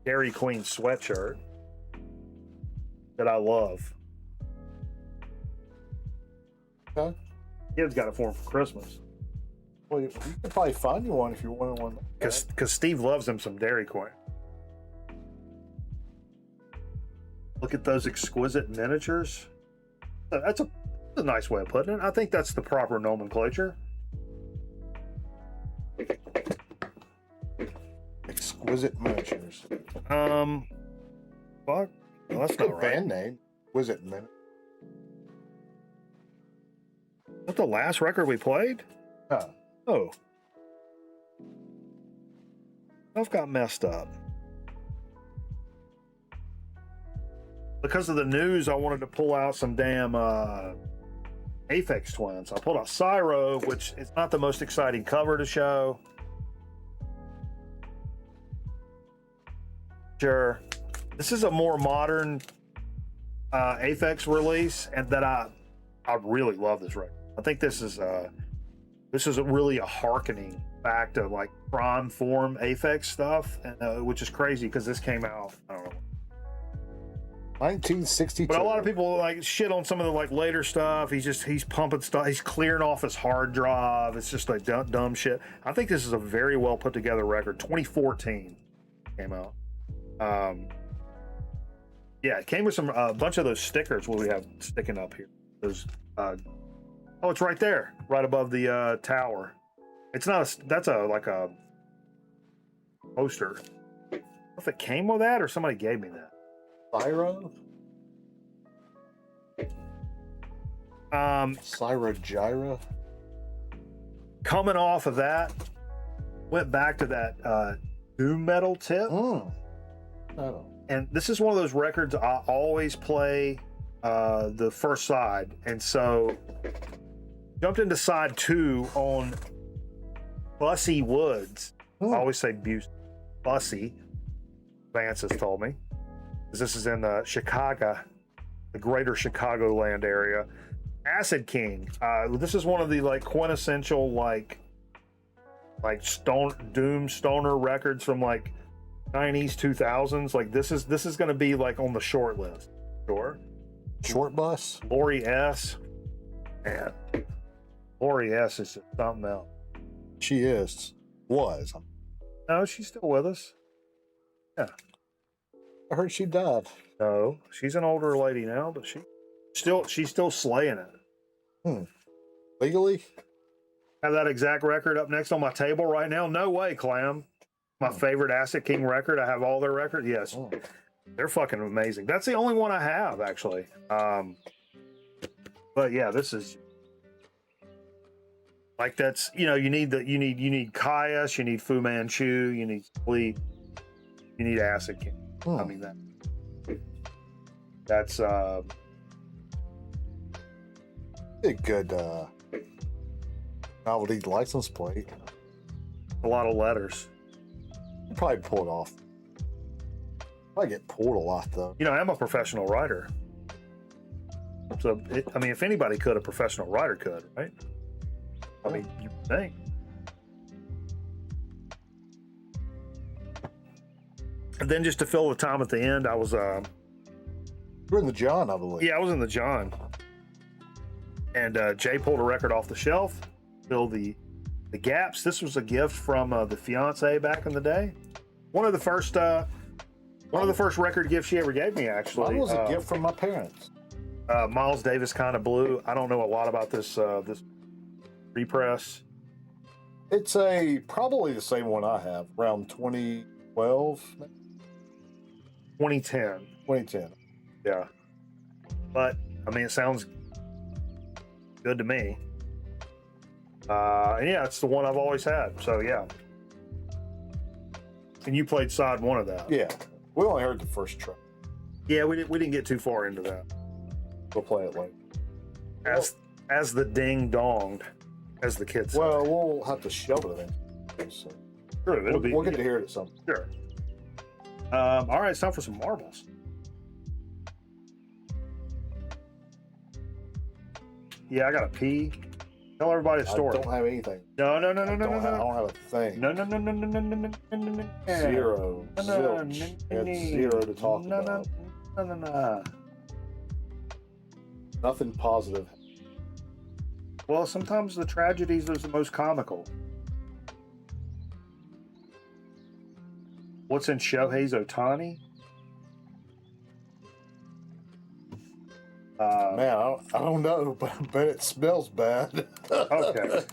Dairy Queen sweatshirt that I love. Okay. Kid's got it for him for Christmas. Well, you could probably find you one if you wanted one. Because Steve loves him some Dairy Queen. Look at those exquisite miniatures. That's a nice way of putting it. I think that's the proper nomenclature. Exquisite miniatures. Fuck. Well, that's Good not right. band name. Exquisite Miniatures. Is that the last record we played? Huh. Oh. Stuff got messed up. Because of the news, I wanted to pull out some damn Aphex Twins. I pulled out Cyro, which is not the most exciting cover to show. Sure. This is a more modern Aphex release, and that I really love this record. I think this is really a hearkening back to like prime form Aphex stuff, and, which is crazy because this came out, I don't know, 1962. but a lot of people like shit on some of the like later stuff. He's pumping stuff. He's clearing off his hard drive. It's just like dumb shit. I think this is a very well put together record. 2014 came out. Yeah, it came with a bunch of those stickers what we have sticking up here. Those oh, it's right there, right above the tower. It's not that's like a poster. I don't know if it came with that or somebody gave me that. Cyro? Cyro Gyra? Coming off of that, went back to that doom metal tip. Oh. And this is one of those records I always play the first side. And so jumped into side 2 on Bussy Woods. I always say Bussy. Vance has told me. This is in Chicago, the greater Chicagoland area. Acid King. This is one of the like quintessential like doom stoner records from like 90s, 2000s. Like this is going to be like on the short list. Sure. Short bus. Lori S. Man, Lori S. is just something else. She was. No, she's still with us. Yeah. I heard she died. No, she's an older lady now, but she's still slaying it. Legally? Have that exact record up next on my table right now? No way, Clam. My favorite Acid King record. I have all their records. Yes. They're fucking amazing. That's the only one I have, actually. But yeah, this is like that's you need Caius, you need Fu Manchu, you need Sleep, you need Acid King. I mean that's a good novelty license plate. a lot of letters. You probably pull it off. Probably get pulled a lot though. You know, I'm a professional writer. So, I mean, if anybody could, a professional writer could, right? I mean, you think. And then just to fill the time at the end, I was... You're in the John, I believe. Yeah, I was in the John. And Jay pulled a record off the shelf, filled the gaps. This was a gift from the fiance back in the day. One of the first record gifts she ever gave me, actually. Mine was a gift from my parents. Miles Davis Kind of Blue. I don't know a lot about this repress. It's probably the same one I have, around 2012. 2010. 2010. Yeah. But, I mean, it sounds good to me. And yeah, it's the one I've always had. So, yeah. And you played side 1 of that. Yeah. We only heard the first track. Yeah, we didn't get too far into that. We'll play it later. As the ding donged, as the kids say. Well, we'll have to shove it in. So Sure, we'll get to hear it at some point. Sure. All right, it's time for some marbles. Yeah, I gotta pee. Tell everybody a story. I don't have anything. No. I don't have a thing. No. Zero. Zilch. I got zero to talk about. No. Nothing positive. Well, sometimes the tragedies are the most comical. What's in Shohei's Ohtani? Man, I don't know, but I bet it smells bad. Okay.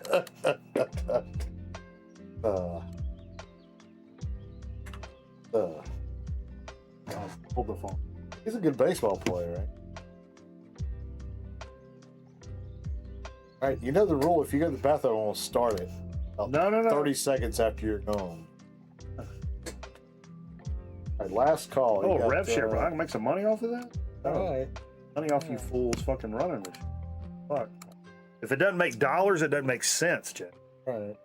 Hold the phone. He's a good baseball player, right? All right, you know the rule. If you go to the bathroom, I want to start it. No. 30 seconds after you're gone. All right, last call. Oh, rev share, bro. I can make some money off of that? All right. Money off you fools fucking running this. Fuck. If it doesn't make dollars, it doesn't make sense, Jeff. All right.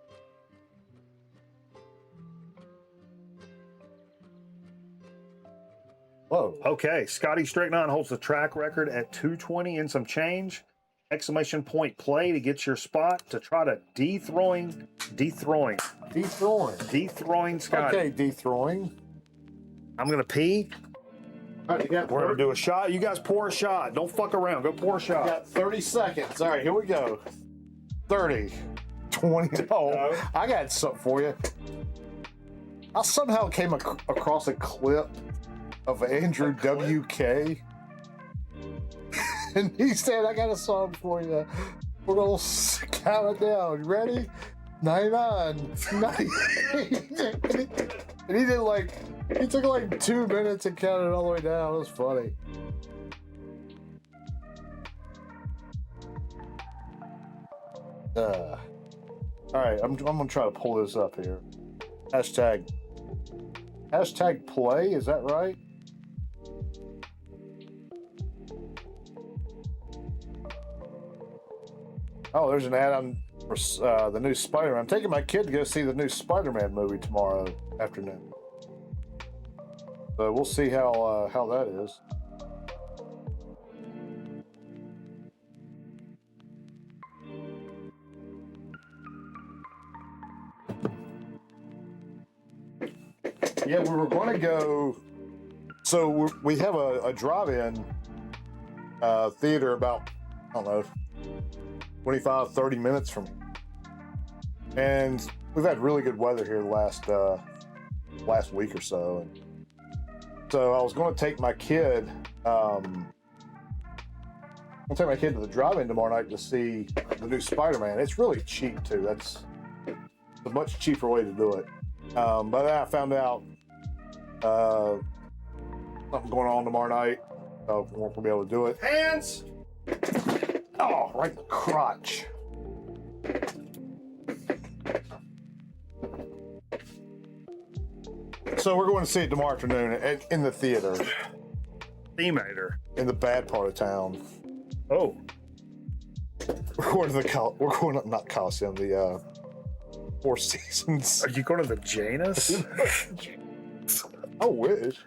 Whoa. Okay, Scotty Stricknon holds the track record at 220 and some change. Exclamation point play to get your spot to try to dethrowing Scotty. Okay, dethrowing. I'm gonna pee. All right, We're gonna do a shot. You guys pour a shot. Don't fuck around. Go pour a You shot. got 30 seconds. All right, here we go. 30, 20. Oh, I got something for you. I somehow came across a clip of Andrew WK. And he said, I got a song for you. We're going to count it down. You ready? 99, 98. And he did he took 2 minutes and counted it all the way down. It was funny. All right, I'm going to try to pull this up here. Hashtag play, is that right? Oh, there's an ad for the new Spider-Man. I'm taking my kid to go see the new Spider-Man movie tomorrow afternoon. So we'll see how that is. Yeah, we were going to go. So we have a drive-in theater about, I don't know, 25, 30 minutes from here. And we've had really good weather here the last week or so. And so I was going to take my kid. I'll take my kid to the drive-in tomorrow night to see the new Spider-Man. It's really cheap too. That's a much cheaper way to do it. But then I found out something going on tomorrow night. We won't be able to do it. Hands! Oh, right in the crotch. So we're going to see it tomorrow afternoon in the theater. Theater. In the bad part of town. Oh. We're going to not Coliseum, the Four Seasons. Are you going to the Janus? I wish.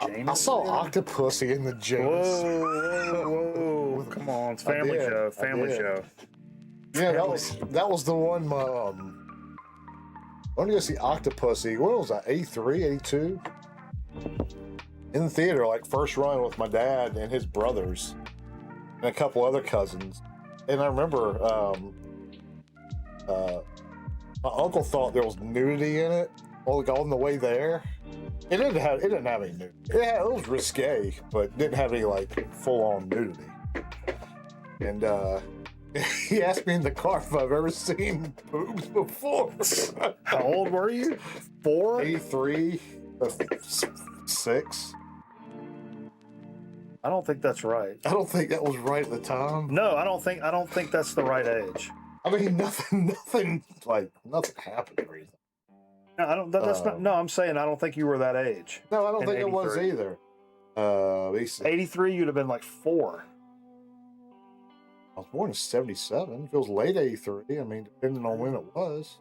Janus? I saw Octopussy in the Janus. Whoa. Come on, it's family show. Family show. Yeah, that was the one. I want to go see Octopussy. What was that? 83, 82? In the theater, first run with my dad and his brothers and a couple other cousins. And I remember my uncle thought there was nudity in it. On the way there, it didn't have any nudity. It was risque, but didn't have any full on nudity. And he asked me in the car if I've ever seen boobs before. How old were you? 4? 83, 6. I don't think that's right. I don't think that was right at the time. No, I don't think that's the right age. I mean, nothing happened or anything. No, I don't. That's not. No, I'm saying I don't think you were that age. No, I don't think 83. it was either. 83, you'd have been 4. I was born in 77. If it was late 83, I mean, depending on when it was.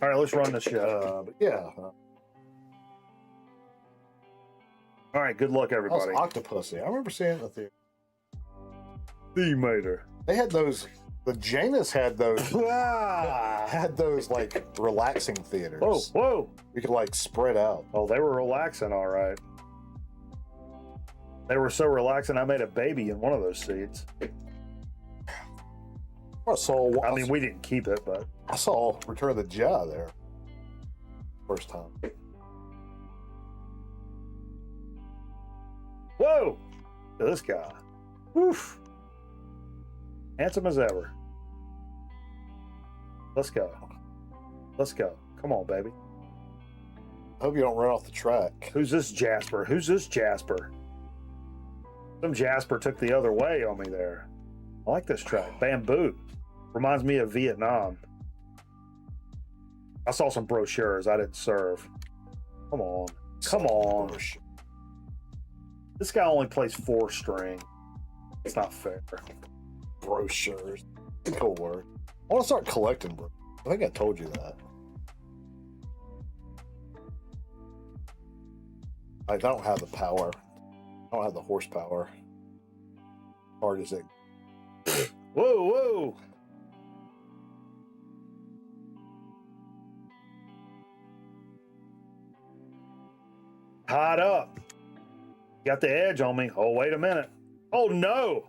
All right, let's run this show. But yeah. All right, good luck, everybody. That was Octopussy. I remember seeing it in the theater. Theater. They had those. The Janus had those. Ah! Had those like relaxing theaters. Whoa, whoa. You could like spread out. Oh, they were relaxing, all right. They were so relaxing, I made a baby in one of those seats. I mean, we didn't keep it, but I saw Return of the Jedi there. First time. whoa! Look at this guy. Woof. Handsome as ever. Let's go. Let's go. Come on, baby. I hope you don't run off the track. Who's this Jasper? Who's this Jasper? Some Jasper took the other way on me there. I like this track. Bamboo. Reminds me of Vietnam. I saw some brochures. I didn't serve. Come on. Come on. This guy only plays 4-string. It's not fair. Brochures. It's a cool word. I want to start collecting brochures. I think I told you that. I don't have the power. I don't have the horsepower. Hard as it. Whoa, whoa. Hot up. Got the edge on me. Oh, wait a minute. Oh, no.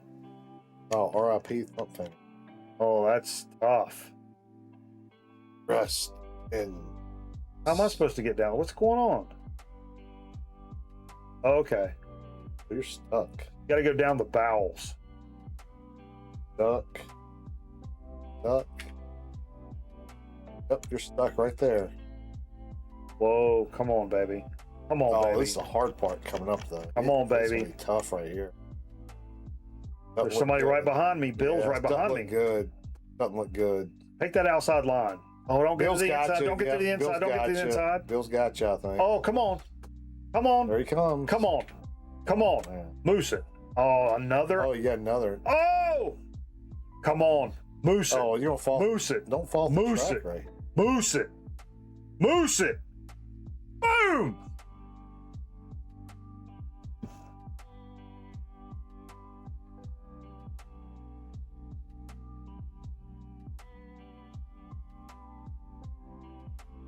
Oh, RIP something. Oh, that's tough. Rest in. How am I supposed to get down? What's going on? Okay. You're stuck. Got to go down the bowels. Stuck. Stuck. Yep, you're stuck right there. Whoa, come on, baby. Come on, baby. This is the hard part coming up, though. Come on, It's baby. gonna be tough right here. There's somebody right behind me. Bill's right behind me. Doesn't look good. Doesn't look good. Take that outside line. Oh, don't get Bill's to the got inside. you. Don't get to the Yeah, inside. Bill's Don't get to the got you. inside. Bill's got you, I think. Oh, come on. Come on. There he comes. Come on. Come on. Man. Moose it. Oh, another. Oh, you got another. Oh! Come on. Moose it. Oh, you don't fall. Moose it. Don't fall off the Moose track, it. right? Moose it. Moose it. Boom!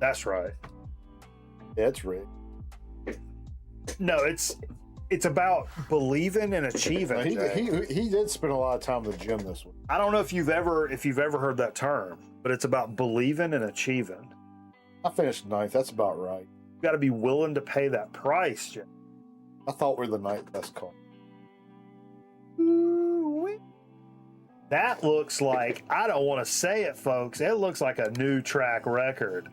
That's right. Yeah, it's rigged. No, it's about believing and achieving. He did spend a lot of time in the gym this week. I don't know if you've ever heard that term, but it's about believing and achieving. I finished 9th. That's about right. You got to be willing to pay that price, Jim. I thought we were the 9th best car. That looks like, I don't want to say it, folks. It looks like a new track record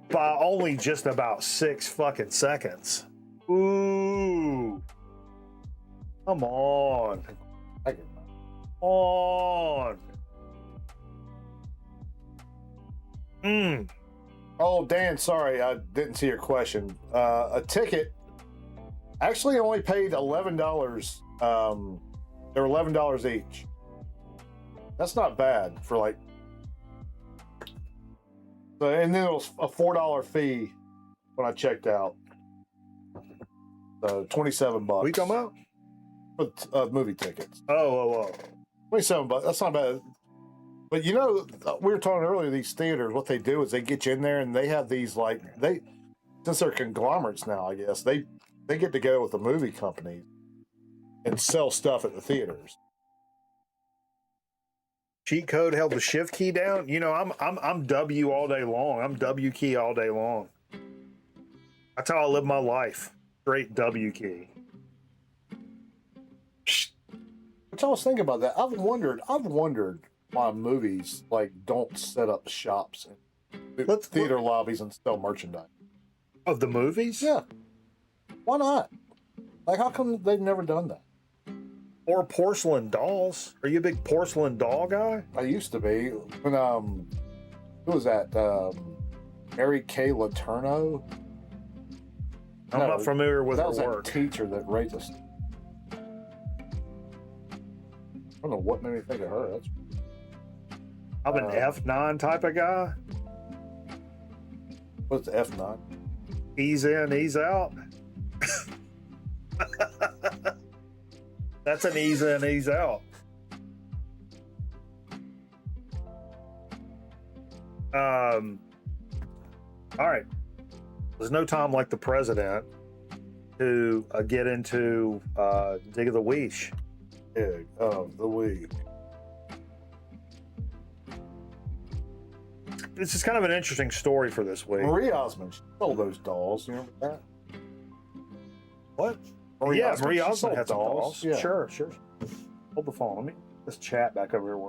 by only just about 6 fucking seconds. Ooh. Come on. I get On. Oh, Dan, sorry, I didn't see your question. A ticket actually only paid $11. They were $11 each. That's not bad for like. So, and then it was a $4 fee when I checked out. So $27. We come out? For movie tickets. Oh. $27. That's not bad. But you know, we were talking earlier, these theaters, what they do is they get you in there and they have these since they're conglomerates now, I guess, they get together with the movie companies and sell stuff at the theaters. Cheat code held the shift key down. You know, I'm W all day long. I'm W key all day long. That's how I live my life. Straight W key. Which I was thinking about that. I've wondered why movies don't set up shops and theater lobbies and sell merchandise. Of the movies? Yeah. Why not? How come they've never done that? Or porcelain dolls. Are you a big porcelain doll guy? I used to be. When who was that? Mary Kay Letourneau? I'm not familiar with her work. work. That teacher that raised us. I don't know what made me think of her. I'm an F9 type of guy. What's F9? Ease in, ease out. That's an ease in, ease out. All right. There's no time like the president to get into Dig of the Week. Dig of the week. This is kind of an interesting story for this week. Marie Osmond stole those dolls. You remember that? What? Marie Yeah, Osmond, Marie she Osmond sold had some dolls. Yeah. Sure. Hold the phone. Let me just chat back over here.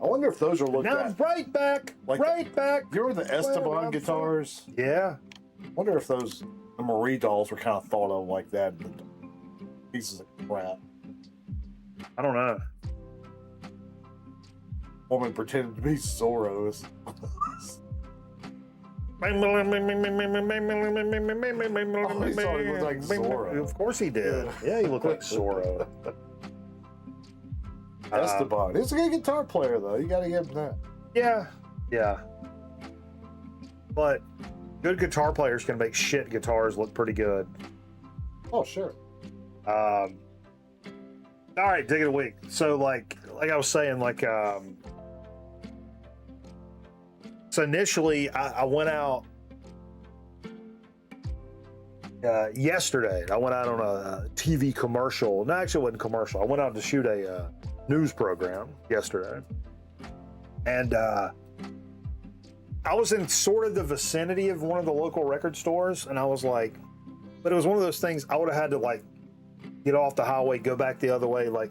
I wonder if those are looked Now, at. right back. Like right back. You remember the Esteban Well, guitars? Yeah. I wonder if the Marie dolls were kind of thought of like that. Pieces of crap. I don't know. Woman pretended to be Soros. He thought he looked like Zorro. Of course he did. Yeah, he looked like Zorro. Esteban. He's a good guitar player, though. You got to give him that. Yeah. But good guitar players can make shit guitars look pretty good. Oh, sure. All right, dig of the week. So, like I was saying, so initially I went out yesterday. I went out on a TV commercial. No, actually, it wasn't commercial. I went out to shoot a news program yesterday, and I was in sort of the vicinity of one of the local record stores, and I was like, but it was one of those things I would have had to like get off the highway, go back the other way, like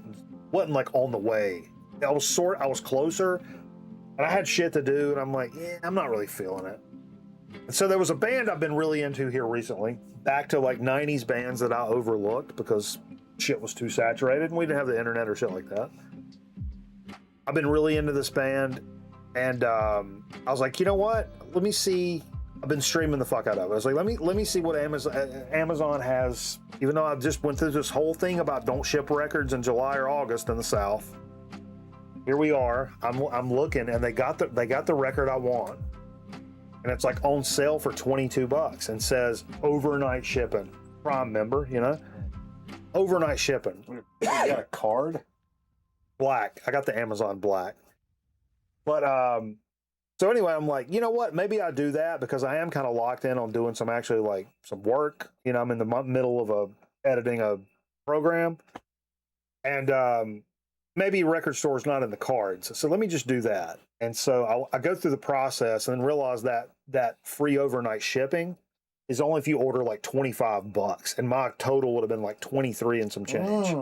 wasn't like on the way. I was closer, and I had shit to do, and I'm like, yeah, I'm not really feeling it. And so there was a band I've been really into here recently, back to like 90s bands that I overlooked because shit was too saturated and we didn't have the internet or shit like that. I've been really into this band, and I was like, you know what? Let me see. I've been streaming the fuck out of it. I was like, let me see what Amazon has. Even though I just went through this whole thing about don't ship records in July or August in the South. Here we are. I'm looking, and they got the record I want, and it's like on sale for $22 and says overnight shipping. Prime member, overnight shipping. You got a card? Black. I got the Amazon Black. But so anyway, I'm like, you know what? Maybe I do that because I am kind of locked in on doing some work. I'm in the middle of editing a program, and maybe record store's not in the cards. So let me just do that. And so I go through the process and then realize that free overnight shipping is only if you order like $25, and my total would have been like 23 and some change.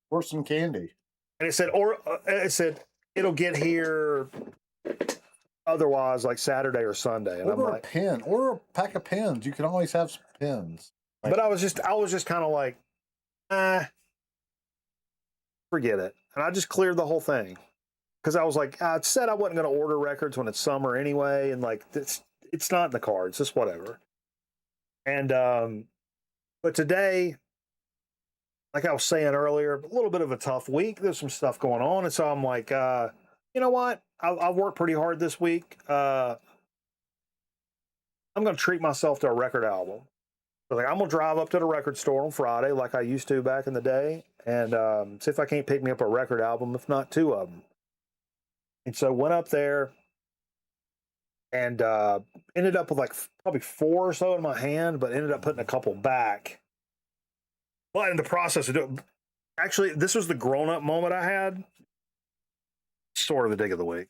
Or some candy. And it said it'll get here otherwise like Saturday or Sunday. And Order I'm like, a pen. Order a pack of pens. You can always have some pens. but I was just kind of like, forget it. And I just cleared the whole thing. Because I was like, I said I wasn't going to order records when it's summer anyway. And like, it's not in the cards, just whatever. And, but today, like I was saying earlier, a little bit of a tough week. There's some stuff going on. And so I'm like, you know what? I've worked pretty hard this week. I'm going to treat myself to a record album. So like, I'm going to drive up to the record store on Friday like I used to back in the day and see if I can't pick me up a record album, if not two of them. And so went up there and ended up with like probably 4 or so in my hand, but ended up putting a couple back. But in the process of doing, actually, this was the grown-up moment I had. Sort of the dig of the week.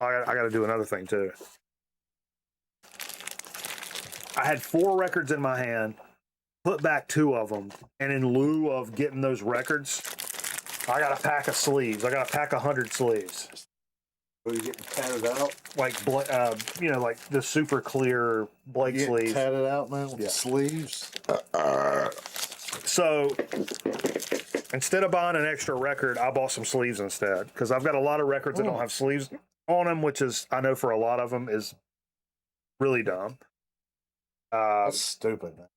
I got to do another thing too. I had 4 records in my hand, put back 2 of them, and in lieu of getting those records, I got a pack of sleeves. I got a pack of 100 sleeves. Are you getting tatted out? Like like the super clear Blake sleeves. Tatted out, man, with the sleeves. So instead of buying an extra record, I bought some sleeves instead because I've got a lot of records that don't have sleeves on them, which is, I know for a lot of them, is really dumb. That's stupid, man.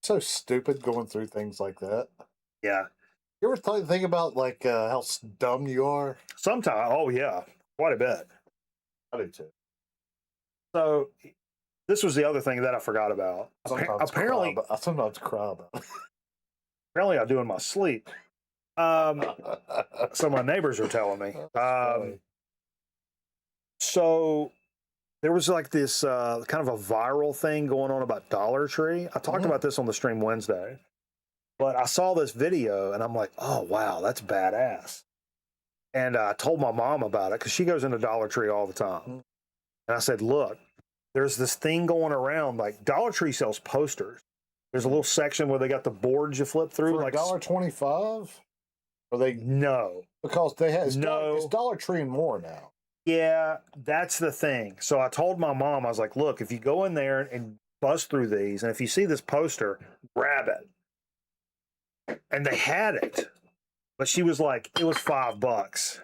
So stupid going through things like that. Yeah. You ever think about like how dumb you are? Sometimes, oh yeah, quite a bit. I do too. So this was the other thing that I forgot about. Apparently, I sometimes cry about it. apparently I do in my sleep. So my neighbors are telling me. So there was like this kind of a viral thing going on about Dollar Tree. I talked about this on the stream Wednesday, but I saw this video and I'm like, oh, wow, that's badass. And I told my mom about it because she goes into Dollar Tree all the time. And I said, look, there's this thing going around, like Dollar Tree sells posters. There's a little section where they got the boards you flip through. For like $1.25? Are they? No. Because they have, No. It's Dollar Tree and more now. Yeah, that's the thing. So I told my mom, I was like, look, if you go in there and buzz through these, and if you see this poster, grab it. And they had it. But she was like, it was $5.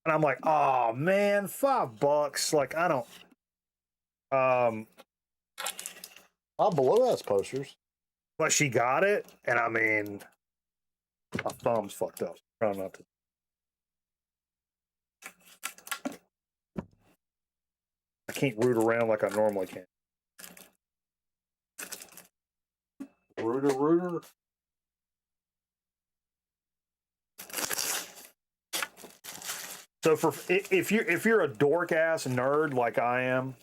And I'm like, oh man, $5. Like, I don't. Below that's posters. But she got it, and I mean, my thumb's fucked up. Trying not to. I can't root around like I normally can. Rooter. So if you're a dork ass nerd like I am,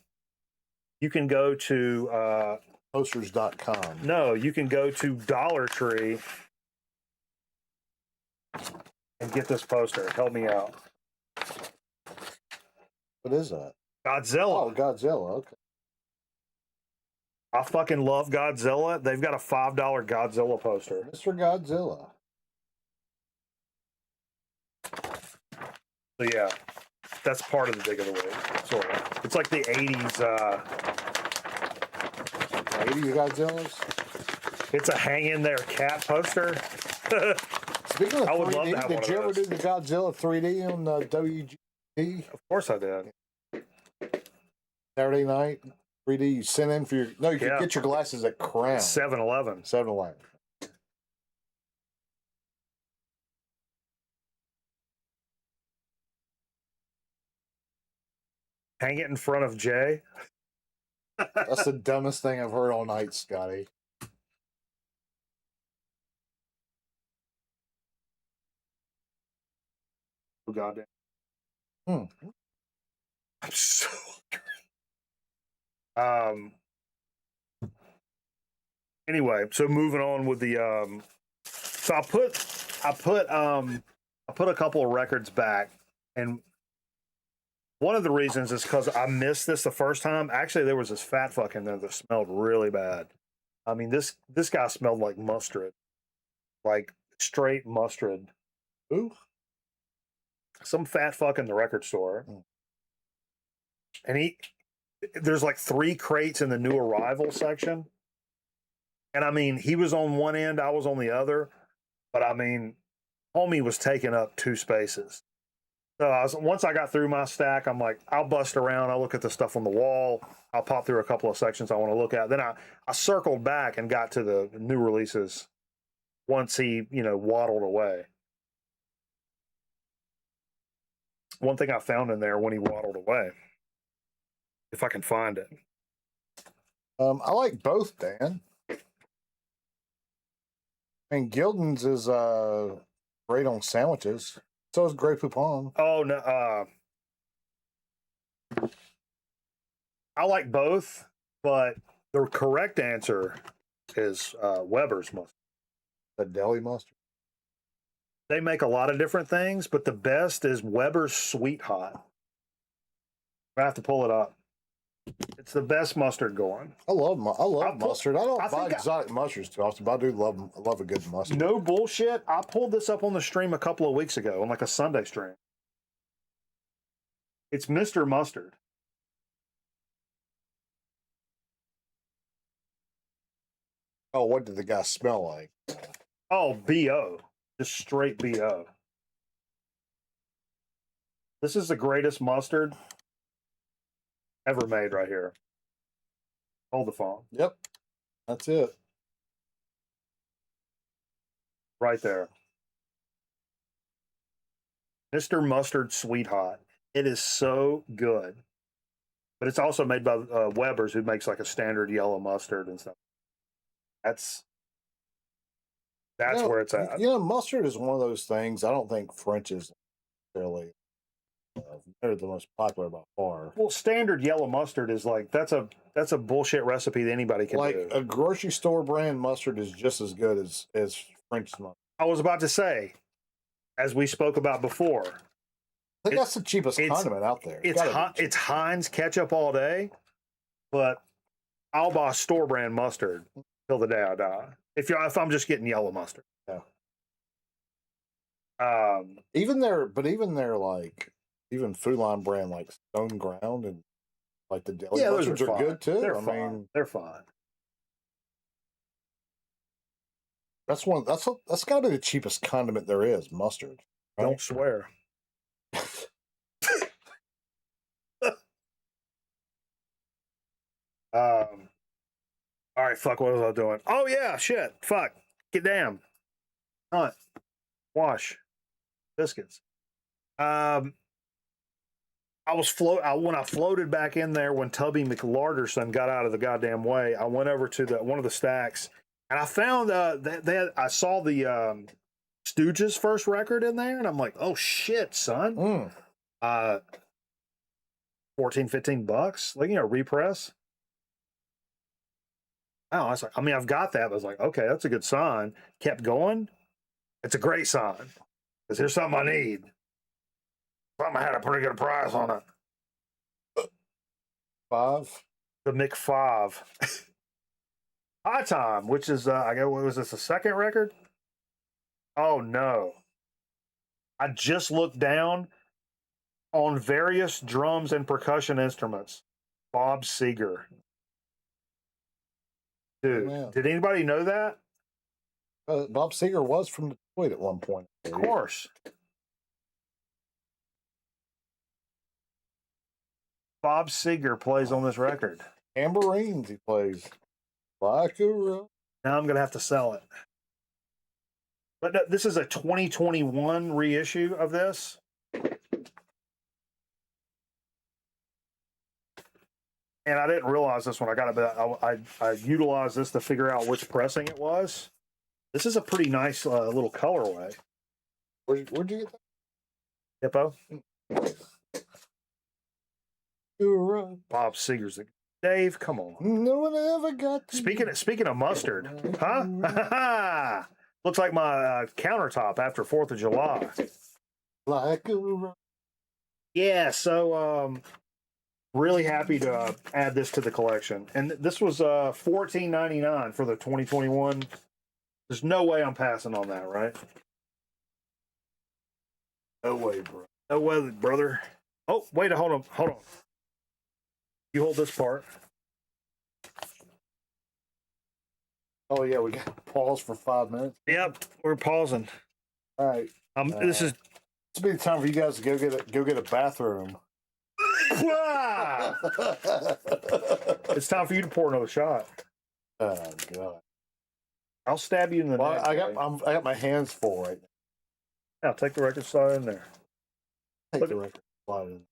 you can go to posters.com. No, you can go to Dollar Tree and get this poster. Help me out. What is that? Godzilla. Oh, Godzilla. Okay. I fucking love Godzilla. They've got a $5 Godzilla poster. Mr. Godzilla. So yeah, that's part of the dig of the week. Sort of. It's like the 80s. 80s Godzillas? It's a hang in there cat poster. Speaking of 3D, I would love to have did you ever do the Godzilla 3D on the WGP? Of course I did. Saturday night, 3D. You sent in for your. No, you could get your glasses at Crown. 7-Eleven. 7-Eleven. Hang it in front of Jay. That's the dumbest thing I've heard all night, Scotty. Oh, goddamn. I'm so hungry. Anyway, so moving on with the so I put a couple of records back, and one of the reasons is because I missed this the first time. Actually, there was this fat fuck in there that smelled really bad. I mean, this guy smelled like mustard, like straight mustard. Ooh. Some fat fuck in the record store. And there's like 3 crates in the new arrival section. And I mean, he was on one end, I was on the other. But I mean, homie was taking up 2 spaces. So once I got through my stack, I'm like, I'll bust around. I'll look at the stuff on the wall. I'll pop through a couple of sections I want to look at. Then I circled back and got to the new releases once he, waddled away. One thing I found in there when he waddled away, if I can find it. I like both, Dan. And Gildan's is great on sandwiches. So is Grey Poupon. Oh no, I like both, but the correct answer is Weber's mustard. The deli mustard. They make a lot of different things, but the best is Weber's Sweet Hot. I have to pull it up. It's the best mustard going. I love mustard. I don't buy exotic mustards too often, but I do love a good mustard. No bullshit. I pulled this up on the stream a couple of weeks ago on like a Sunday stream. It's Mr. Mustard. Oh, what did the guy smell like? Oh, BO. Just straight BO. This is the greatest mustard ever made right here. Hold the phone. Yep. That's it. Right there. Mr. Mustard Sweet Hot. It is so good. But it's also made by Weber's, who makes like a standard yellow mustard and stuff. That's where it's at. You know, mustard is one of those things. I don't think French is really they're the most popular by far. Well, standard yellow mustard is like that's a bullshit recipe that anybody can do. A grocery store brand mustard is just as good as French mustard. I was about to say, as we spoke about before, I think that's the cheapest condiment out there. It's Heinz ketchup all day, but I'll buy store brand mustard till the day I die. If I'm just getting yellow mustard. Yeah. Even their Food Line brand like Stone Ground and like the deli mustards are good too. They're fine. That's got to be the cheapest condiment there is, mustard. Right? Don't swear. All right, fuck, what was I doing? Oh, yeah, shit, fuck, get down. Hunt, wash, biscuits. I was when I floated back in there when Tubby McLarderson got out of the goddamn way, I went over to one of the stacks, and I found I saw the Stooges' first record in there, and I'm like, oh, shit, son. $14, $15, like, repress. Oh, I've got that. But I was like, okay, that's a good sign. Kept going. It's a great sign. Because here's something I need. Something I had a pretty good price on it. The Mc5. High Time, which is, I guess, what was this, the second record? Oh, no. I just looked down on various drums and percussion instruments. Bob Seger. Dude, yeah. Did anybody know that? Bob Seger was from Detroit at one point. Of course. Bob Seger plays on this record. Tambourines he plays. Like a rock. Now I'm going to have to sell it. But no, this is a 2021 reissue of this. And I didn't realize this when I got it, but I utilized this to figure out which pressing it was. This is a pretty nice little colorway. Where'd you get that? Hippo? You're right. Bob Seger's Dave, come on. No one ever got to Speaking of mustard, huh? Looks like my countertop after 4th of July. Like a rock. Yeah, so really happy to add this to the collection. And this was $14.99 for the 2021. There's no way I'm passing on that, right? No way, bro. No way, brother. Oh, wait, hold on. You hold this part. Oh, yeah, we got to pause for 5 minutes. Yep, we're pausing. All right. This is... This will be the time for you guys to go get a bathroom. It's time for you to pour another shot. Oh, God. I'll stab you in the neck. I got my hands full right now. Now, take the record slide in there. Take the record slide in.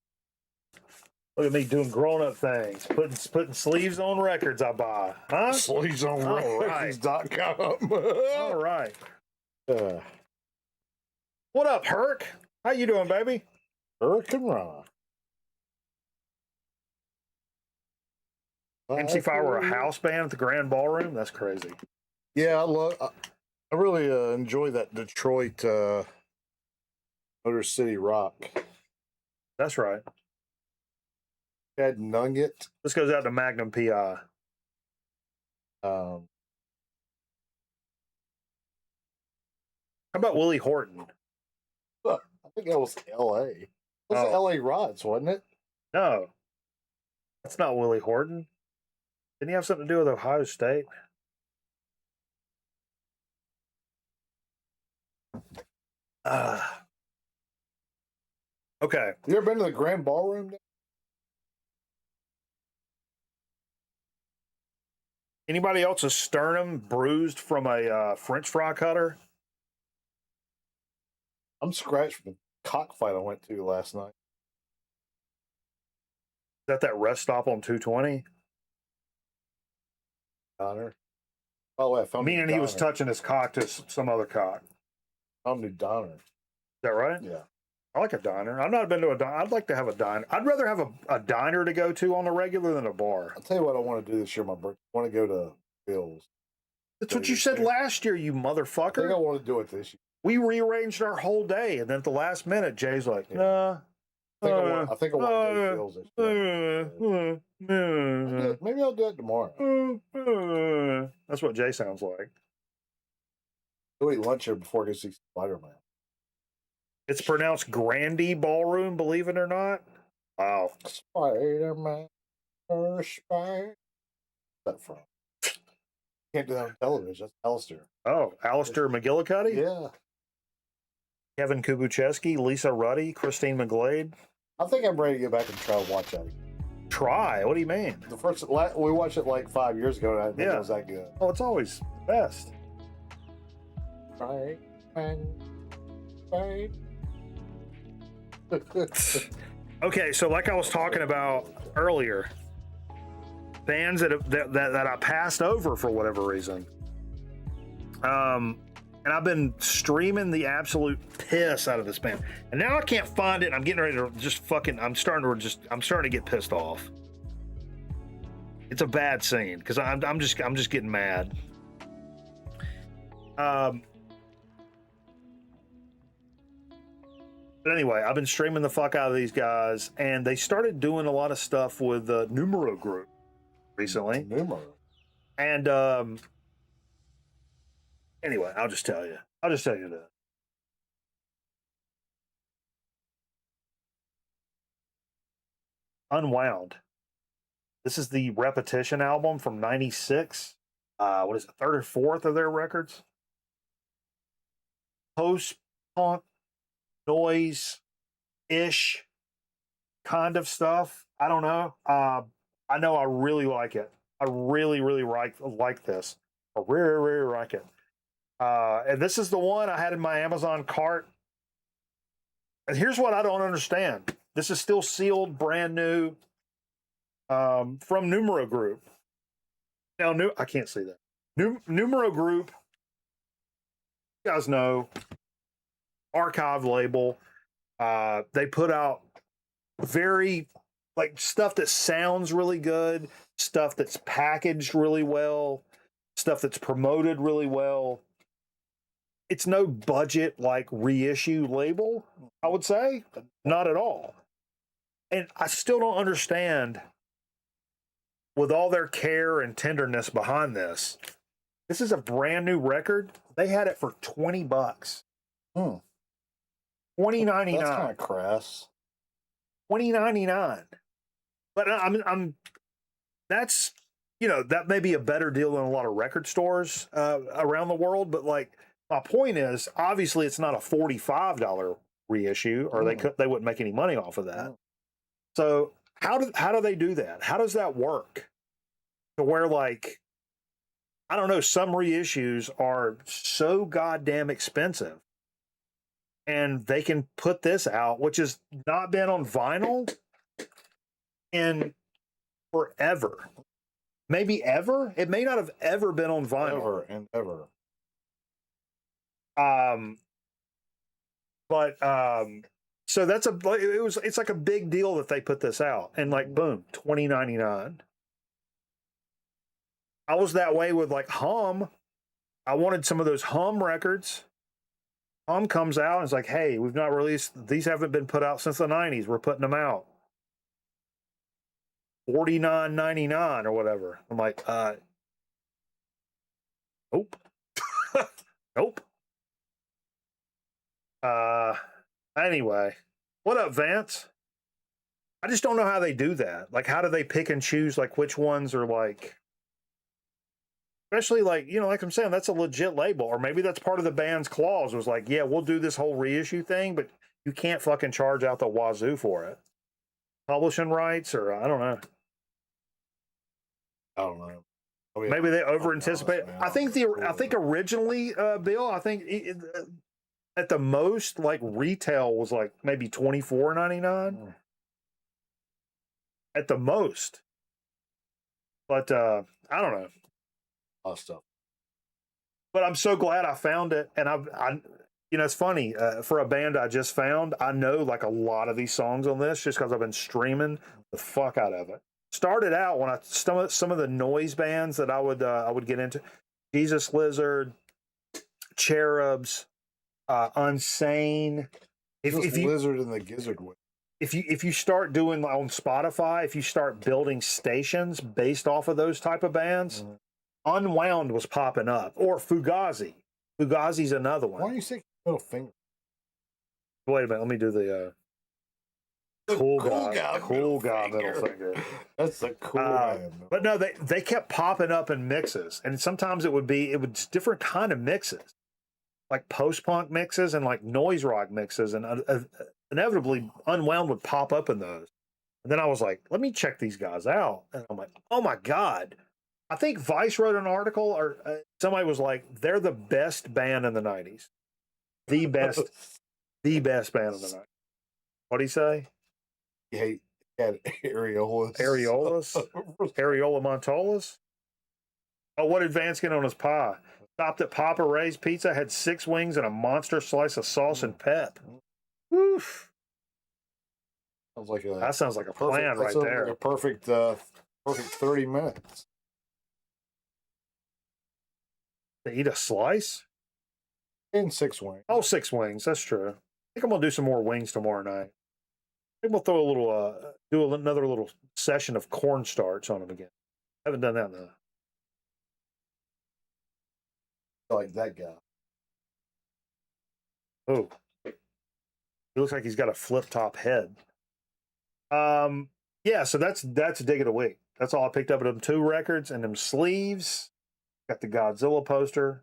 Look at me doing grown-up things. Putting sleeves on records I buy. Huh? Sleeves on records.com. All right. What up, Herc? How you doing, baby? Hurricane Rock. MC5 were a house band at the Grand Ballroom? That's crazy. Yeah, I really enjoy that Detroit Motor City Rock. That's right. Ed Nugget. This goes out to Magnum PI. How about Willie Horton? I think that was L.A. That was L.A. Rods, wasn't it? No. That's not Willie Horton. Didn't he have something to do with Ohio State? Okay. You ever been to the Grand Ballroom? Anybody else's sternum bruised from a French fry cutter? I'm scratched from the cockfight I went to last night. that rest stop on 220? Donner. Oh, I found Meaning he was Donner. touching his cock to some other cock. Found new Donner. Is that right? Yeah. I like a diner. I've not been to a diner. I'd like to have a diner. I'd rather have a diner to go to on the regular than a bar. I'll tell you what I want to do this year. My birthday. I want to go to Bill's. That's what you said last year, you I think I motherfucker. want to do it this year. We rearranged our whole day, and then at the last minute, Jay's like, nah. I think I want to go to Bill's this year. Maybe I'll do it tomorrow. That's what Jay sounds like. Go eat lunch here before I go see Spider-Man. It's pronounced Grandy Ballroom, believe it or not. Wow. Spider-Man. Spider. What's that from? Can't do that on television. That's Alistair. Oh, Alistair McGillicuddy? Yeah. Kevin Kubucheski, Lisa Ruddy, Christine McGlade. I think I'm ready to go back and try to watch that again. Try? What do you mean? We watched it like 5 years ago, and I didn't think it was that good. Oh, it's always the best. Okay, so like I was talking about earlier, bands that I passed over for whatever reason. And I've been streaming the absolute piss out of this band, and now I can't find it. And I'm getting ready to just fucking. I'm starting to get pissed off. It's a bad scene because I'm just getting mad. But anyway, I've been streaming the fuck out of these guys, and they started doing a lot of stuff with the Numero Group recently. Numero. And anyway, I'll just tell you that. Unwound. This is the Repetition album from '96. What is it, third or fourth of their records? Post-punk, noise-ish kind of stuff. I don't know. I know I really like it. I really, really like this. I really, really like it. And this is the one I had in my Amazon cart. And here's what I don't understand. This is still sealed, brand new, from Numero Group. Now, I can't see that. Numero Group, you guys know, archive label. They put out very, like, stuff that sounds really good, stuff that's packaged really well, stuff that's promoted really well. It's no budget like reissue label, I would say. Not at all. And I still don't understand, with all their care and tenderness behind this, this is a brand new record. They had it for $20. $20.99. That's kind of crass. $20.99. But that's, that may be a better deal than a lot of record stores around the world. But like, my point is, obviously, it's not a $45 reissue, or they wouldn't make any money off of that. So how do they do that? How does that work? To where, like, I don't know, some reissues are so goddamn expensive, and they can put this out, which has not been on vinyl in forever. Maybe ever? It may not have ever been on vinyl. Ever and ever. So it's like a big deal that they put this out, and like, boom, $20.99. I was that way with like Hum. I wanted some of those Hum records. Hum comes out and it's like, hey, we've not released, these haven't been put out since the 90s. We're putting them out. $49.99 or whatever. I'm like, nope. Nope. Anyway, what up, Vance? I just don't know how they do that. Like, how do they pick and choose, like, which ones are, like, especially, like, like I'm saying, that's a legit label. Or maybe that's part of the band's clause, was like, yeah, we'll do this whole reissue thing, but you can't fucking charge out the wazoo for it. Publishing rights, or I don't know. I don't know. Maybe they over anticipate. I think originally, Bill, at the most, like, retail was like maybe $24.99. at the most. But I don't know. A lot of stuff. But I'm so glad I found it, and I you know, it's funny for a band I just found. I know like a lot of these songs on this just because I've been streaming the fuck out of it. Started out when some of the noise bands that I would get into, Jesus Lizard, Cherubs, Unsane. If you, Lizard and the Gizzard Whip. If you start doing on Spotify, if you start building stations based off of those type of bands, Unwound was popping up, or Fugazi. Fugazi's another one. Why don't you say middle finger? Wait a minute, let me do the cool guy middle finger. That's the cool guy. But no, they kept popping up in mixes, and sometimes it was different kind of mixes, like post-punk mixes and like noise rock mixes, and inevitably Unwound would pop up in those. And then I was like, let me check these guys out, and I'm like, oh my god. I think Vice wrote an article, or somebody was like, they're the best band in the 90s. The best band in the 90s. What'd he say? He had areolas. Areola Montolas? Oh, what did Vance get on his pie? Stopped at Papa Ray's Pizza, had 6 wings and a monster slice of sauce and pep. Oof. That sounds like a plan right there. Like a perfect 30 minutes. To eat a slice? And 6 wings. Oh, 6 wings. That's true. I think I'm going to do some more wings tomorrow night. I think we'll throw a little, do another little session of cornstarch on them again. I haven't done that in Like that guy. Oh. He looks like he's got a flip-top head. Yeah, so that's Dig of the Week. That's all I picked up at them 2 records and them sleeves. Got the Godzilla poster.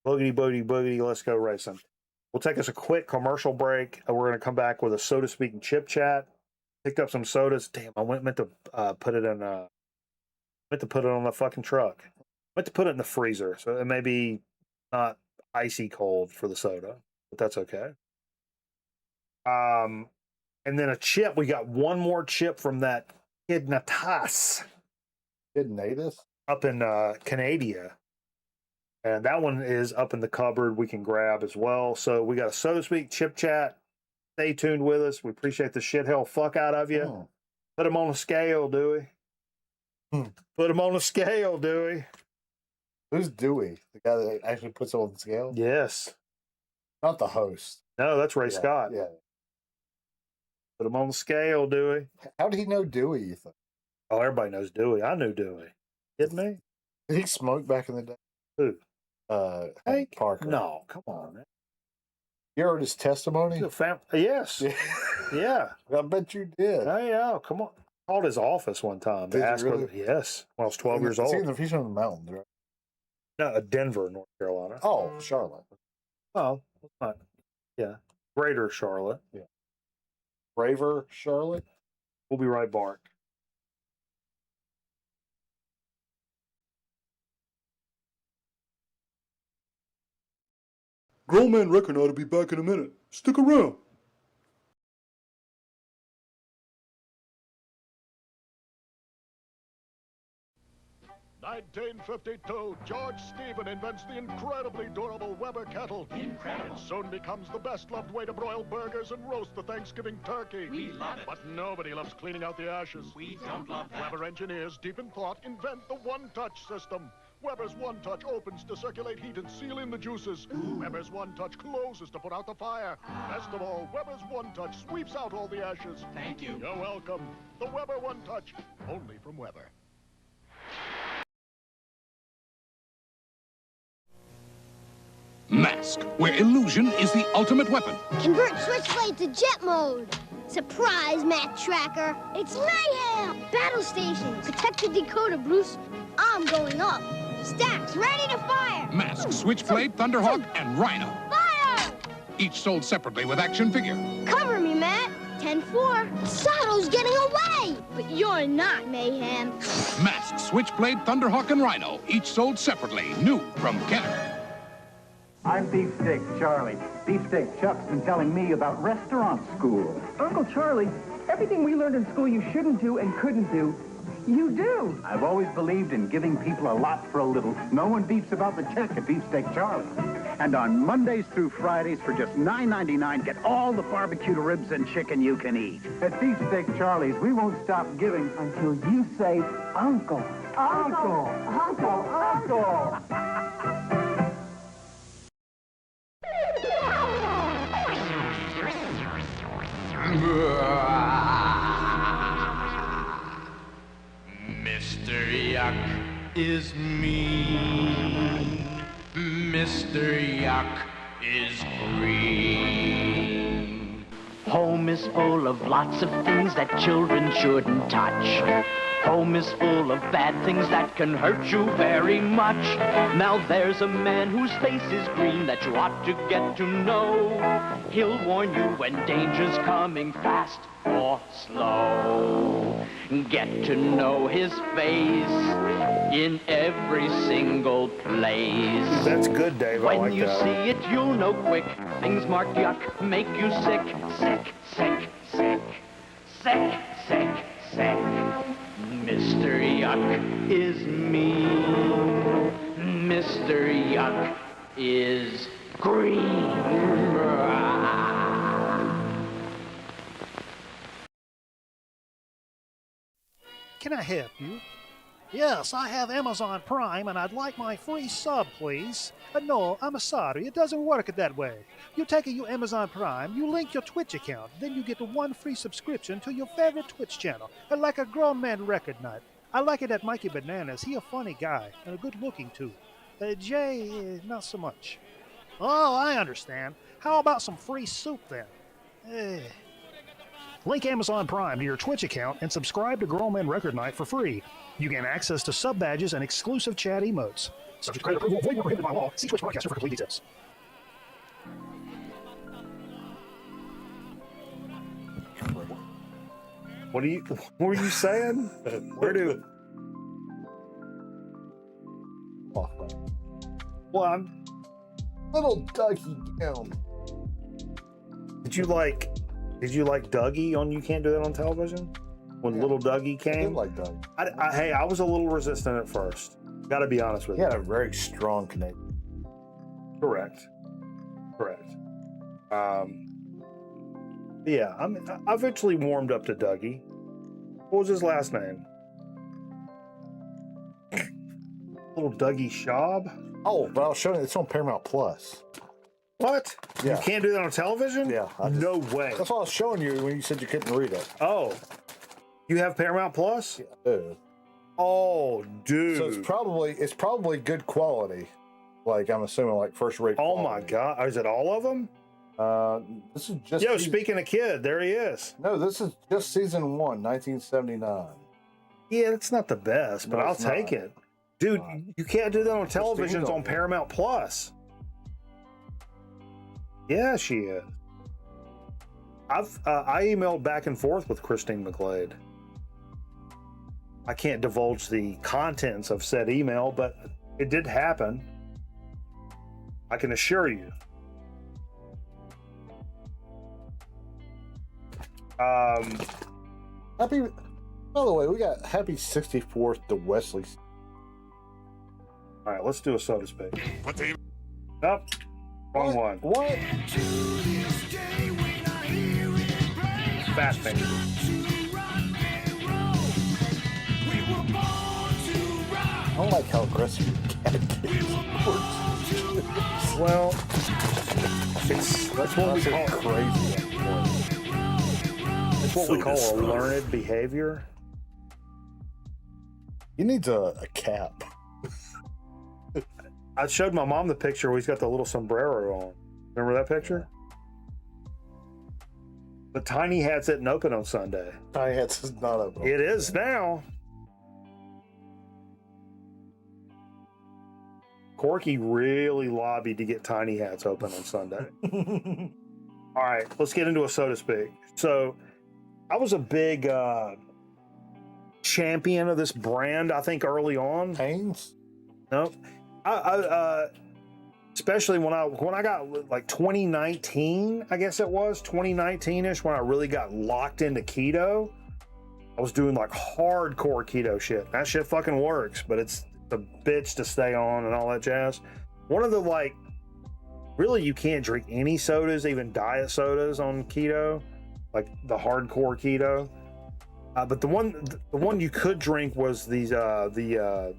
Boogity, boogity, boogity, let's go racing. We'll take us a quick commercial break. We're going to come back with a soda speaking chip chat. Picked up some sodas. Damn, I meant to put it in. Meant to put it on the fucking truck. Meant to put it in the freezer, so it may be not icy cold for the soda, but that's okay. And then a chip. We got one more chip from that Kid Natas. Kid Natas? Up in Canada. And that one is up in the cupboard. We can grab as well. So we got a So to Speak chip chat. Stay tuned with us. We appreciate the shit hell fuck out of you. Oh. Put him on a scale, Dewey. Put him on a scale, Dewey. Who's Dewey? The guy that actually puts it on the scale? Yes. Not the host. No, that's Ray Scott. Yeah. Put him on the scale, Dewey. How did he know Dewey, you think? Oh, everybody knows Dewey. I knew Dewey. Kidding me? Did he smoke back in the day? Who? Hank Parker. No, come on, man. You heard his testimony? Yes. Yeah. I bet you did. Oh, yeah. Come on. I called his office one time to ask really? whether, yes, when I was 12 years old. He's in the mountains, right? No, Denver, North Carolina. Oh, Charlotte. Oh, that's not. Yeah. Greater Charlotte. Yeah. Braver Charlotte? We'll be right back. Grown Man Reckon ought to be back in a minute. Stick around. (1952), George Stephen invents the incredibly durable Weber kettle. Incredible. It soon becomes the best-loved way to broil burgers and roast the Thanksgiving turkey. We love it. But nobody loves cleaning out the ashes. We don't love that. Weber engineers, deep in thought, invent the one-touch system. Weber's One Touch opens to circulate heat and seal in the juices. Ooh. Weber's One Touch closes to put out the fire. Best of all, Weber's One Touch sweeps out all the ashes. Thank you. You're welcome. The Weber One Touch, only from Weber. Mask, where illusion is the ultimate weapon. Convert Switchblade to jet mode. Surprise, Matt Tracker. It's mayhem. Battle station. Protect the decoder, Bruce. I'm going up. Stacks ready to fire. Mask, Switchblade, Thunderhawk, and Rhino. Fire! Each sold separately with action figure. Cover me, Matt. 10-4. Sato's getting away. But you're not, Mayhem. Mask, Switchblade, Thunderhawk, and Rhino. Each sold separately. New from Kenner. I'm Beefsteak Charlie. Beefsteak Chuck's been telling me about restaurant school. Uncle Charlie, Everything we learned in school you shouldn't do and couldn't do, you do. I've always believed in giving people a lot for a little. No one beeps about the check at Beefsteak Charlie. And on Mondays through Fridays for just $9.99, get all the barbecued ribs and chicken you can eat. At Beefsteak Charlie's, we won't stop giving until you say, Uncle, Uncle, Uncle, Uncle. Mr. Yuck is mean. Mr. Yuck is green. Home is full of lots of things that children shouldn't touch. Home is full of bad things that can hurt you very much. Now there's a man whose face is green that you ought to get to know. He'll warn you when danger's coming fast or slow. Get to know his face in every single place. That's good, Dave. I When like you that. see it, you'll know quick. Things marked yuck make you sick, sick, sick, sick, sick, sick, sick. Mr. Yuck is mean. Mr. Yuck is green. Can I help you? Yes, I have Amazon Prime and I'd like my free sub, please. No, I'm sorry, it doesn't work that way. You take your Amazon Prime, you link your Twitch account, then you get one free subscription to your favorite Twitch channel, like a grown man record night. I like it at Mikey Bananas. He a funny guy and a good looking too. Jay, not so much. Oh, I understand. How about some free soup then? Link Amazon Prime to your Twitch account and subscribe to Grown Man Record Night for free. You gain access to sub badges and exclusive chat emotes. Subject to credit approval, avoid or prohibited by law. See Twitch Broadcaster for complete details. What were you saying? Where do? One little Dougie down. Did you like Dougie on You Can't Do That on Television? When little Dougie came? I did like Dougie. Hey, I was a little resistant at first. Gotta be honest with you. He had a very strong connection. Correct. Yeah, I eventually warmed up to Dougie. What was his last name? Little Dougie Schaub? Oh, but I'll show you. It's on Paramount Plus. What? Yeah. You can't do that on television? Yeah. No way. That's what I was showing you when you said you couldn't read it. Oh. You have Paramount Plus? Yeah, I do. Oh, dude. So it's probably good quality. Like, I'm assuming, like, first-rate Oh, quality. my God. Is it all of them? This is just... Yo, speaking of kid, there he is. No, this is just season 1, 1979. Yeah, it's not the best, but No, I'll it's take not. it. Dude, you can't do that on television. It's on on Paramount Plus. Yeah, she is. I emailed back and forth with Christine McGlade. I can't divulge the contents of said email, but it did happen. I can assure you. By the way, we got happy 64th to Wesley. All right, let's do a soda speak. Nope. Wrong one. What? Fast finger. I don't like how aggressive your cat gets. Well, that's what we call crazy. That's what we call a learned behavior. He needs a cap. I showed my mom the picture where he's got the little sombrero on. Remember that picture? The Tiny Hats isn't open on Sunday. Tiny Hats is not open. It is now. Corky really lobbied to get Tiny Hats open on Sunday. All right, let's get into a soda speak. So, I was a big champion of this brand, I think, early on. Hanes? Nope. especially when I got like 2019, I guess it was 2019ish when I really got locked into keto. I was doing like hardcore keto shit. That shit fucking works, but it's the bitch to stay on and all that jazz. One of the like, really you can't drink any sodas, even diet sodas on keto, like the hardcore keto. But the one you could drink was the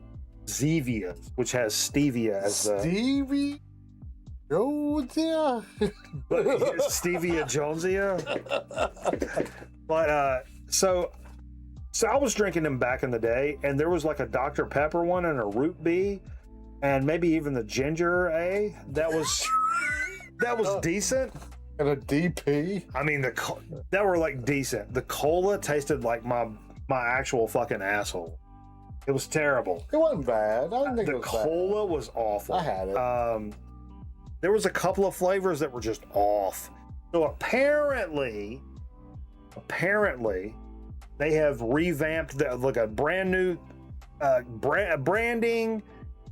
Zevia, which has stevia as the Stevie Jonesia. Stevia Jonesia. But so I was drinking them back in the day, and there was like a Dr. Pepper one and a Root B, and maybe even the Ginger A. That was decent. And a DP. I mean, that were like decent. The cola tasted like my actual fucking asshole. It was terrible. It wasn't bad. I didn't think it was bad. The cola was awful. I had it. There was a couple of flavors that were just off. So apparently, they have revamped like a brand new branding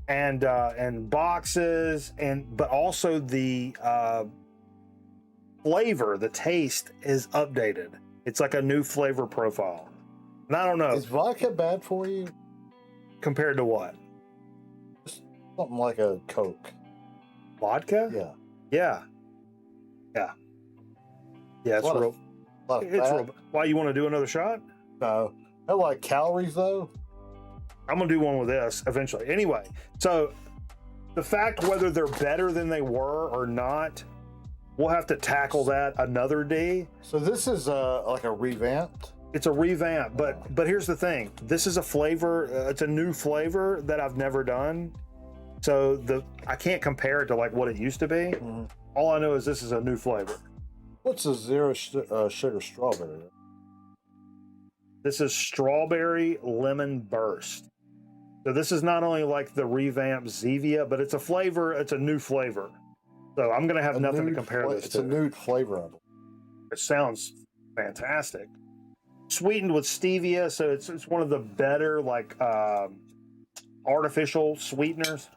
and boxes, but also the flavor, the taste is updated. It's like a new flavor profile. And I don't know. Is vodka bad for you? Compared to what? Just something like a Coke. Vodka? Yeah. Yeah. Yeah. Yeah, it's real. Why, you want to do another shot? No. I like calories though. I'm gonna do one with this eventually. Anyway, so the fact whether they're better than they were or not, we'll have to tackle that another day. So this is like a revamped? It's a revamp, but here's the thing. This is a flavor, it's a new flavor that I've never done. So I can't compare it to like what it used to be. Mm-hmm. All I know is this is a new flavor. What's a zero sugar strawberry? This is strawberry lemon burst. So this is not only like the revamped Zevia, but it's a flavor, it's a new flavor. So I'm going to have nothing to compare this to. It's a nude flavor of it. It sounds fantastic. Sweetened with stevia, so it's one of the better like artificial sweeteners.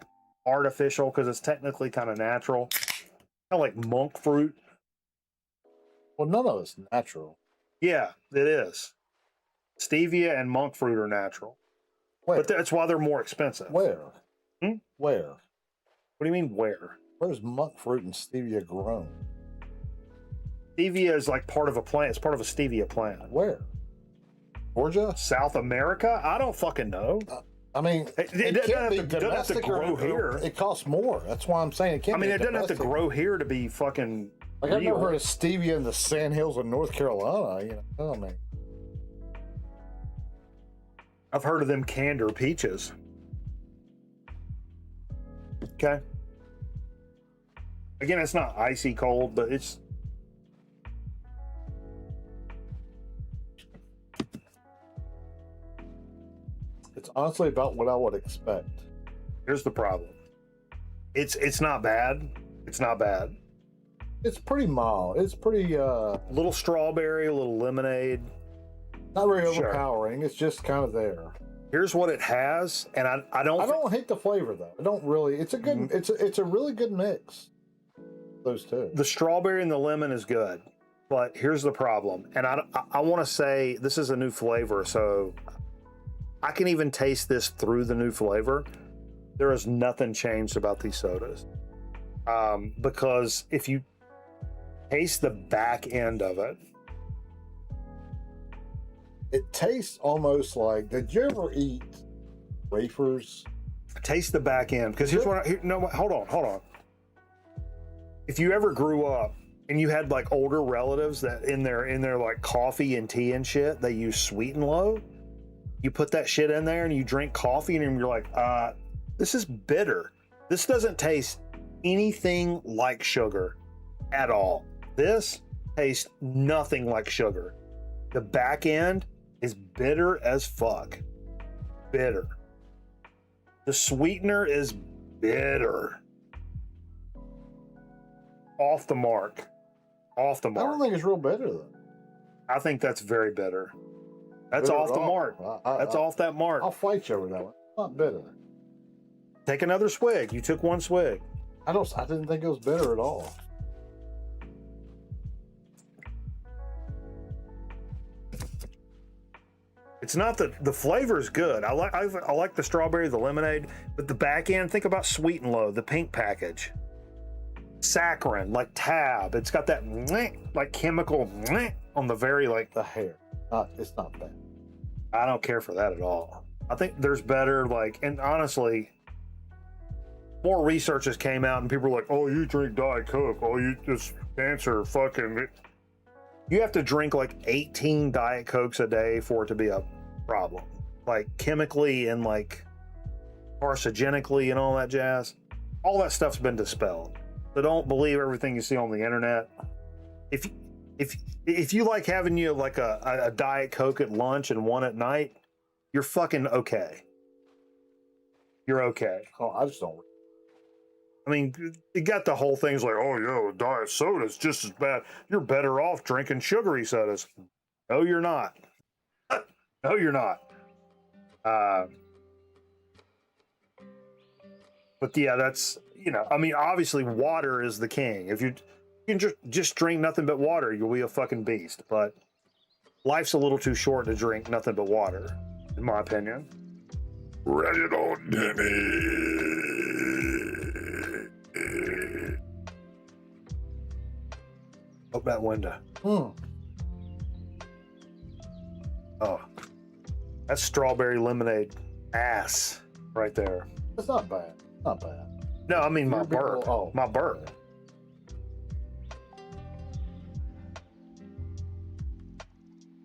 Artificial because it's technically kind of natural. Kind of like monk fruit. Well, none of it's natural. Yeah, it is. Stevia and monk fruit are natural. Where? But that's why they're more expensive. Where? Where? What do you mean where? Where's monk fruit and stevia grown? Stevia is like part of a plant. It's part of a stevia plant. Where? Georgia? South America? I don't fucking know. I mean, it doesn't have to grow here. It costs more. That's why I'm saying it can't. I mean, be it doesn't have to grow here to be fucking. Like I've never heard of stevia in the sandhills of North Carolina. You know, I mean, I've heard of them Candor peaches. Okay. Again, it's not icy cold, but it's. It's honestly about what I would expect. Here's the problem. It's not bad. It's not bad. It's pretty mild. It's pretty little strawberry, a little lemonade. Not very overpowering. It's just kind of there. Here's what it has, and I don't hate the flavor though. I don't really. It's a good. It's a really good mix. Those two. The strawberry and the lemon is good, but here's the problem. And I want to say this is a new flavor, so I can even taste this through the new flavor. There is nothing changed about these sodas, because if you taste the back end of it. It tastes almost like. Did you ever eat wafers? Taste the back end, because here's what. Hold on. If you ever grew up and you had like older relatives that in their like coffee and tea and shit, they use Sweet and Low. You put that shit in there and you drink coffee and you're like, this is bitter. This doesn't taste anything like sugar at all. This tastes nothing like sugar. The back end is bitter as fuck. Bitter. The sweetener is bitter. Off the mark. Off the mark. I don't think it's real bitter though. I think that's very bitter. That's bitter off the mark. That's off that mark. I'll fight you over that one. Not bitter. Take another swig. You took one swig. I didn't think it was bitter at all. It's not the flavor's good. I like the strawberry, the lemonade, but the back end, think about Sweet and Low, the pink package. Saccharin, like Tab. It's got that like chemical on the very like the hair. It's not bad. I don't care for that at all. I think there's better and honestly, more research has came out and people are like, oh, you drink Diet Coke, oh, you just cancer fucking. You have to drink like 18 Diet Cokes a day for it to be a problem. Like chemically and like carcinogenically and all that jazz. All that stuff's been dispelled. So don't believe everything you see on the internet. If you like having like a Diet Coke at lunch and one at night, you're fucking okay. You're okay. Oh, I just don't. I mean, you got the whole thing's like, oh, yo, diet soda's just as bad. You're better off drinking sugary sodas. No, you're not. No, you're not. But yeah, that's, I mean, obviously water is the king. If you can just drink nothing but water, you'll be a fucking beast. But life's a little too short to drink nothing but water, in my opinion. Reginald Denny. Open that window. Oh, that's strawberry lemonade ass right there. It's not bad. Not bad. No, I mean my burp. Oh. My burp.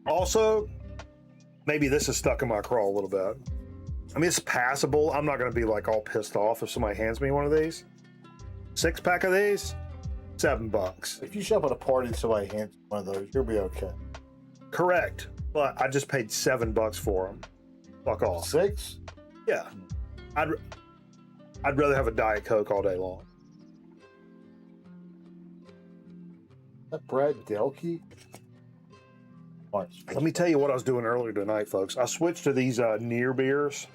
Also, maybe this is stuck in my craw a little bit. I mean, it's passable. I'm not going to be like all pissed off if somebody hands me one of these. 6-pack of these, $7. If you show up at a party and somebody hands you one of those, you'll be okay. Correct, but I just paid $7 for them. Fuck off. 6? Yeah, I'd rather have a Diet Coke all day long. That Brad Delkey? Let me tell you what I was doing earlier tonight, folks. I switched to these near beers.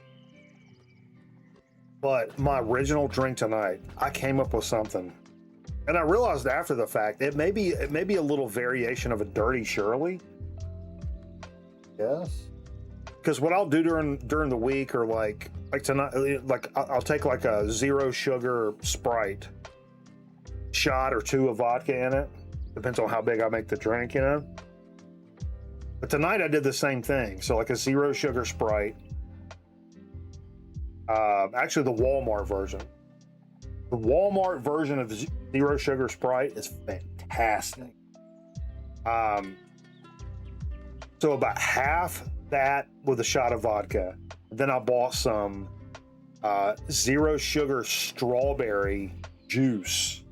But my original drink tonight, I came up with something. And I realized after the fact, it may be a little variation of a Dirty Shirley. Yes. Because what I'll do during the week or like tonight, like I'll take like a 0 sugar Sprite shot or 2 of vodka in it. Depends on how big I make the drink, But tonight I did the same thing. So like a 0 sugar Sprite. Actually, the Walmart version. The Walmart version of 0 sugar Sprite is fantastic. So about half that with a shot of vodka. Then I bought some 0 sugar strawberry juice.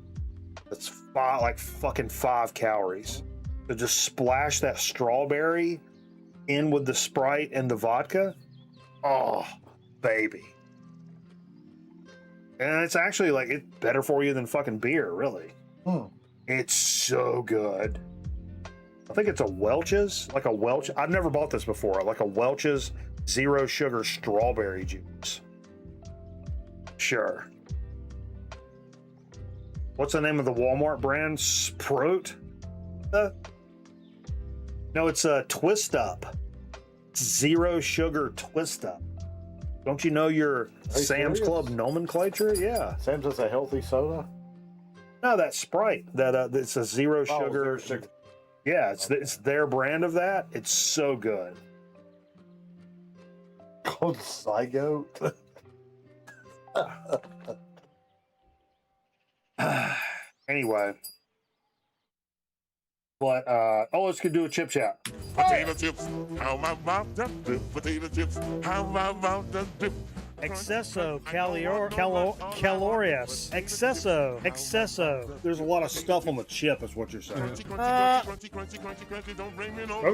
That's like fucking 5 calories. So just splash that strawberry in with the Sprite and the vodka. Oh, baby. And it's actually like it's better for you than fucking beer, really. It's so good. I think it's a Welch's, like a Welch. I've never bought this before. Like a Welch's 0 sugar strawberry juice. Sure. What's the name of the Walmart brand? Sprout? No, it's a Twist Up. It's 0 sugar Twist Up. Don't you know your Sam's Club nomenclature? Yeah. Sam's is a healthy soda? No, that Sprite. It's a 0 sugar. Yeah, it's their brand of that. It's so good. Called Zygote? Anyway. But, let's go do a chip chat. Potato chips, how about the dip? Potato chips, how about the dip? Excesso calorious. Excesso. There's a lot of stuff on the chip, is what you're saying. Those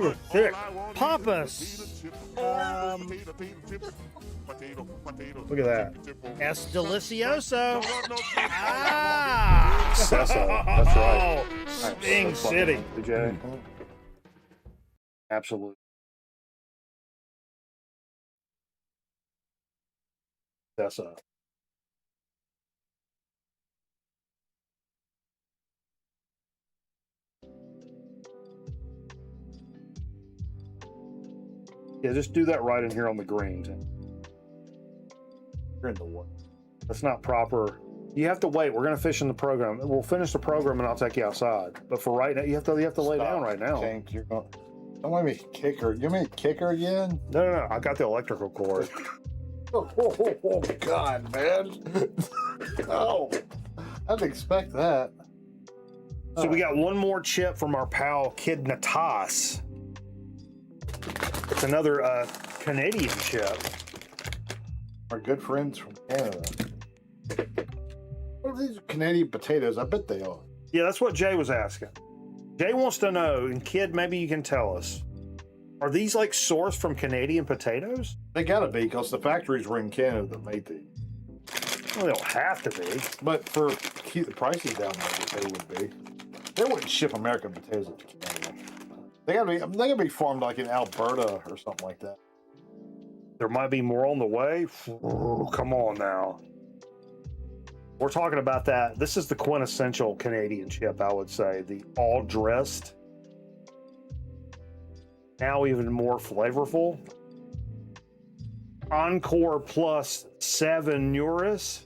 are thick. Papas. Look at that. Es delicioso. Excesso. That's right. Sting City. DJ. Absolutely. Excesso. Yeah, just do that right in here on the greens. You're in the way. That's not proper. You have to wait. We're gonna fish in the program. We'll finish the program and I'll take you outside. But for right now, you have to lay down right now. Tank, you're going. Don't let me kick her. You mean kick her again? No. I got the electrical cord. Oh God, man! Oh, I didn't expect that. So we got one more chip from our pal Kid Natas. It's another Canadian chip. Our good friends from Canada. What are these Canadian potatoes? I bet they are. Yeah, that's what Jay was asking. Jay wants to know, and Kid, maybe you can tell us. Are these like sourced from Canadian potatoes? They gotta be, because the factories were in Canada that made these. Well, they don't have to be. But for keep the prices down there, they would be. They wouldn't ship American potatoes to Canada. They gotta be farmed like in Alberta or something like that. There might be more on the way. Ooh, come on now. We're talking about that. This is the quintessential Canadian chip, I would say. The all dressed. Now even more flavorful. Encore plus 7 Eurus.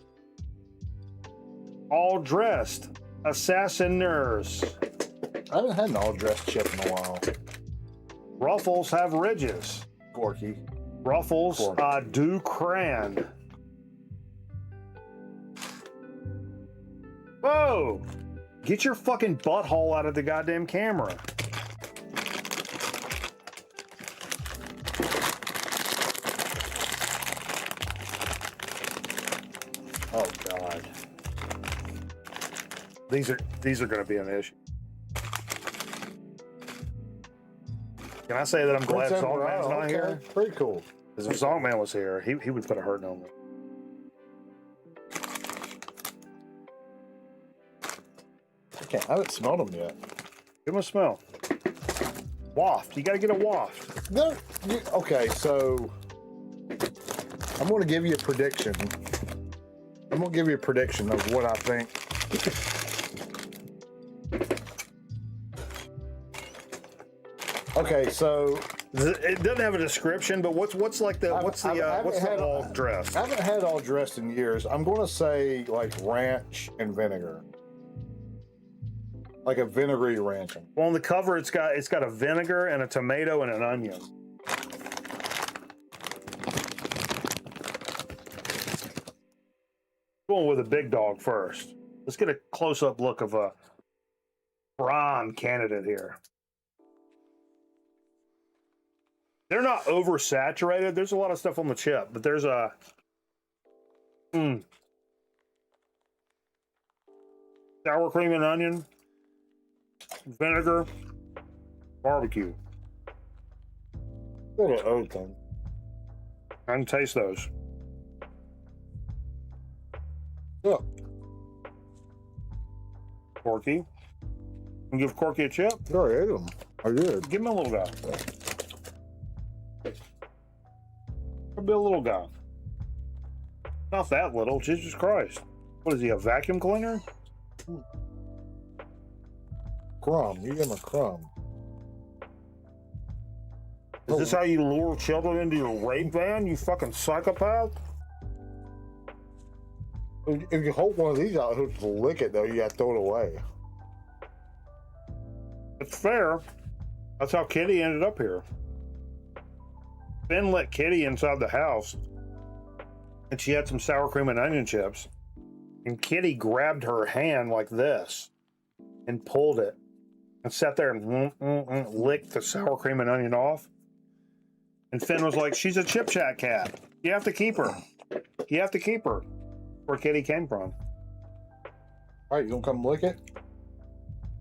All dressed. Assassiners. I haven't had an all dressed chip in a while. Ruffles have ridges. Gorky. Ruffles du cran. Whoa! Get your fucking butthole out of the goddamn camera. Oh God. These are going to be an issue. Can I say that I'm glad Zonkman's not here? Pretty cool. Because if Zonkman was here, he would put a hurting on me. I haven't smelled them yet. Give them a smell. Waft. You got to get a waft. No. Okay, so I'm going to give you a prediction. I'm going to give you a prediction of what I think. Okay, so it doesn't have a description, but what's the all dressed? I haven't had all dressed in years. I'm going to say like ranch and vinegar, like a vinegary ranch. Well, on the cover, it's got a vinegar and a tomato and an onion. Going with a big dog first. Let's get a close-up look of a prime candidate here. They're not oversaturated. There's a lot of stuff on the chip, but there's a sour cream and onion, vinegar, barbecue. What an open. I can taste those. Look. Corky. Can you give Corky a chip? I already ate them. I did. Give him a little guy. Could be a little guy. Not that little, Jesus Christ. What is he, a vacuum cleaner? Crumb. You give him a crumb. Is this how you lure children into your rape van, you fucking psychopath? If you hold one of these out, he'll just lick it, though. You got to throw it away. It's fair. That's how Kitty ended up here. Finn let Kitty inside the house, and she had some sour cream and onion chips. And Kitty grabbed her hand like this and pulled it and sat there and licked the sour cream and onion off. And Finn was like, she's a chip chat cat. You have to keep her. You have to keep her. Where Kitty came from. All right, you gonna come lick it?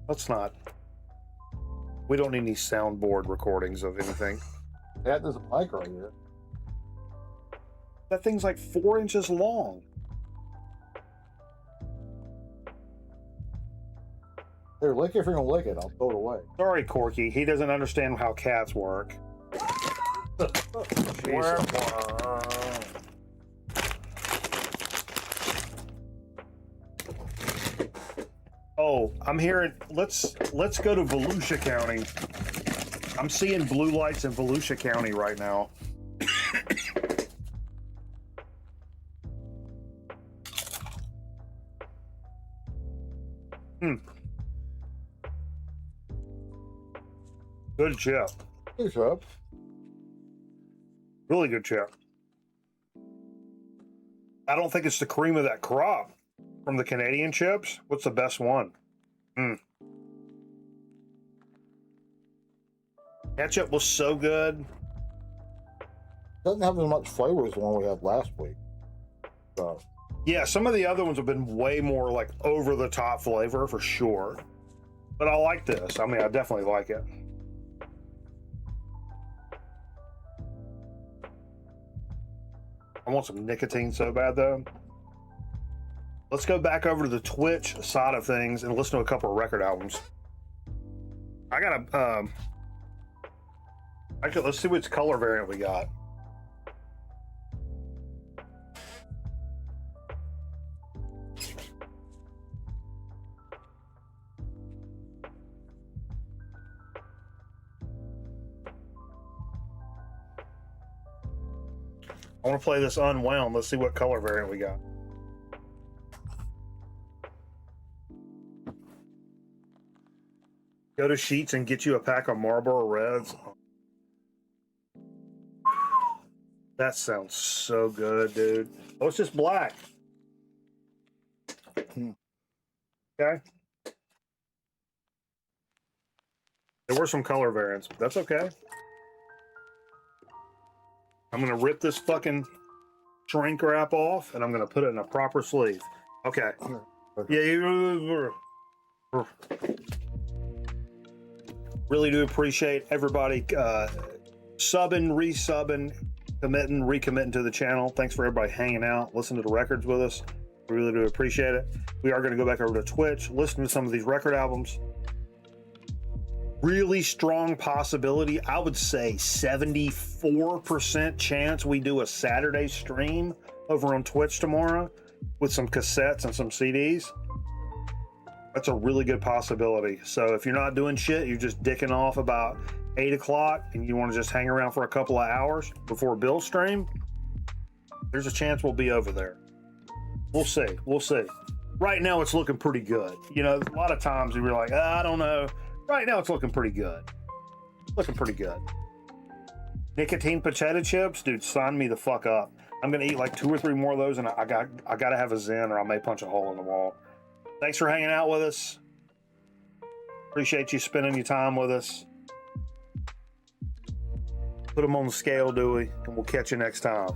Let's not. We don't need any soundboard recordings of anything. Yeah, there's a mic right here. That thing's like 4 inches long. Here, lick it if you're gonna lick it. I'll throw it away. Sorry, Corky. He doesn't understand how cats work. Oh, I'm hearing. Let's go to Volusia County. I'm seeing blue lights in Volusia County right now. Good chip. Good chip. Really good chip. I don't think it's the cream of that crop from the Canadian chips. What's the best one? Ketchup was so good. Doesn't have as much flavor as the one we had last week. So. Yeah, some of the other ones have been way more like over the top flavor for sure. But I like this. I mean, I definitely like it. I want some nicotine so bad though. Let's go back over to the Twitch side of things and listen to a couple of record albums. I got let's see which color variant we got. I want to play this unwound. Let's see what color variant we got. Go to Sheets and get you a pack of Marlboro Reds. That sounds so good, dude. Oh, it's just black. Okay. There were some color variants. That's okay. I'm going to rip this fucking shrink wrap off, and I'm going to put it in a proper sleeve. Okay. Yeah. Really do appreciate everybody subbing, resubbing, committing, recommitting to the channel. Thanks for everybody hanging out, listening to the records with us. We really do appreciate it. We are going to go back over to Twitch, listen to some of these record albums. Really strong possibility. I would say 74% chance we do a Saturday stream over on Twitch tomorrow with some cassettes and some CDs. That's a really good possibility. So if you're not doing shit, you're just dicking off about 8 o'clock and you want to just hang around for a couple of hours before Bill's stream, there's a chance we'll be over there. We'll see. We'll see. Right now, it's looking pretty good. You know, a lot of times you're like, I don't know. Right now, it's looking pretty good. Looking pretty good. Nicotine potato chips, dude, sign me the fuck up. I'm gonna eat like 2 or 3 more of those, and I gotta have a Zen, or I may punch a hole in the wall. Thanks for hanging out with us. Appreciate you spending your time with us. Put them on the scale, Dewey, and we'll catch you next time.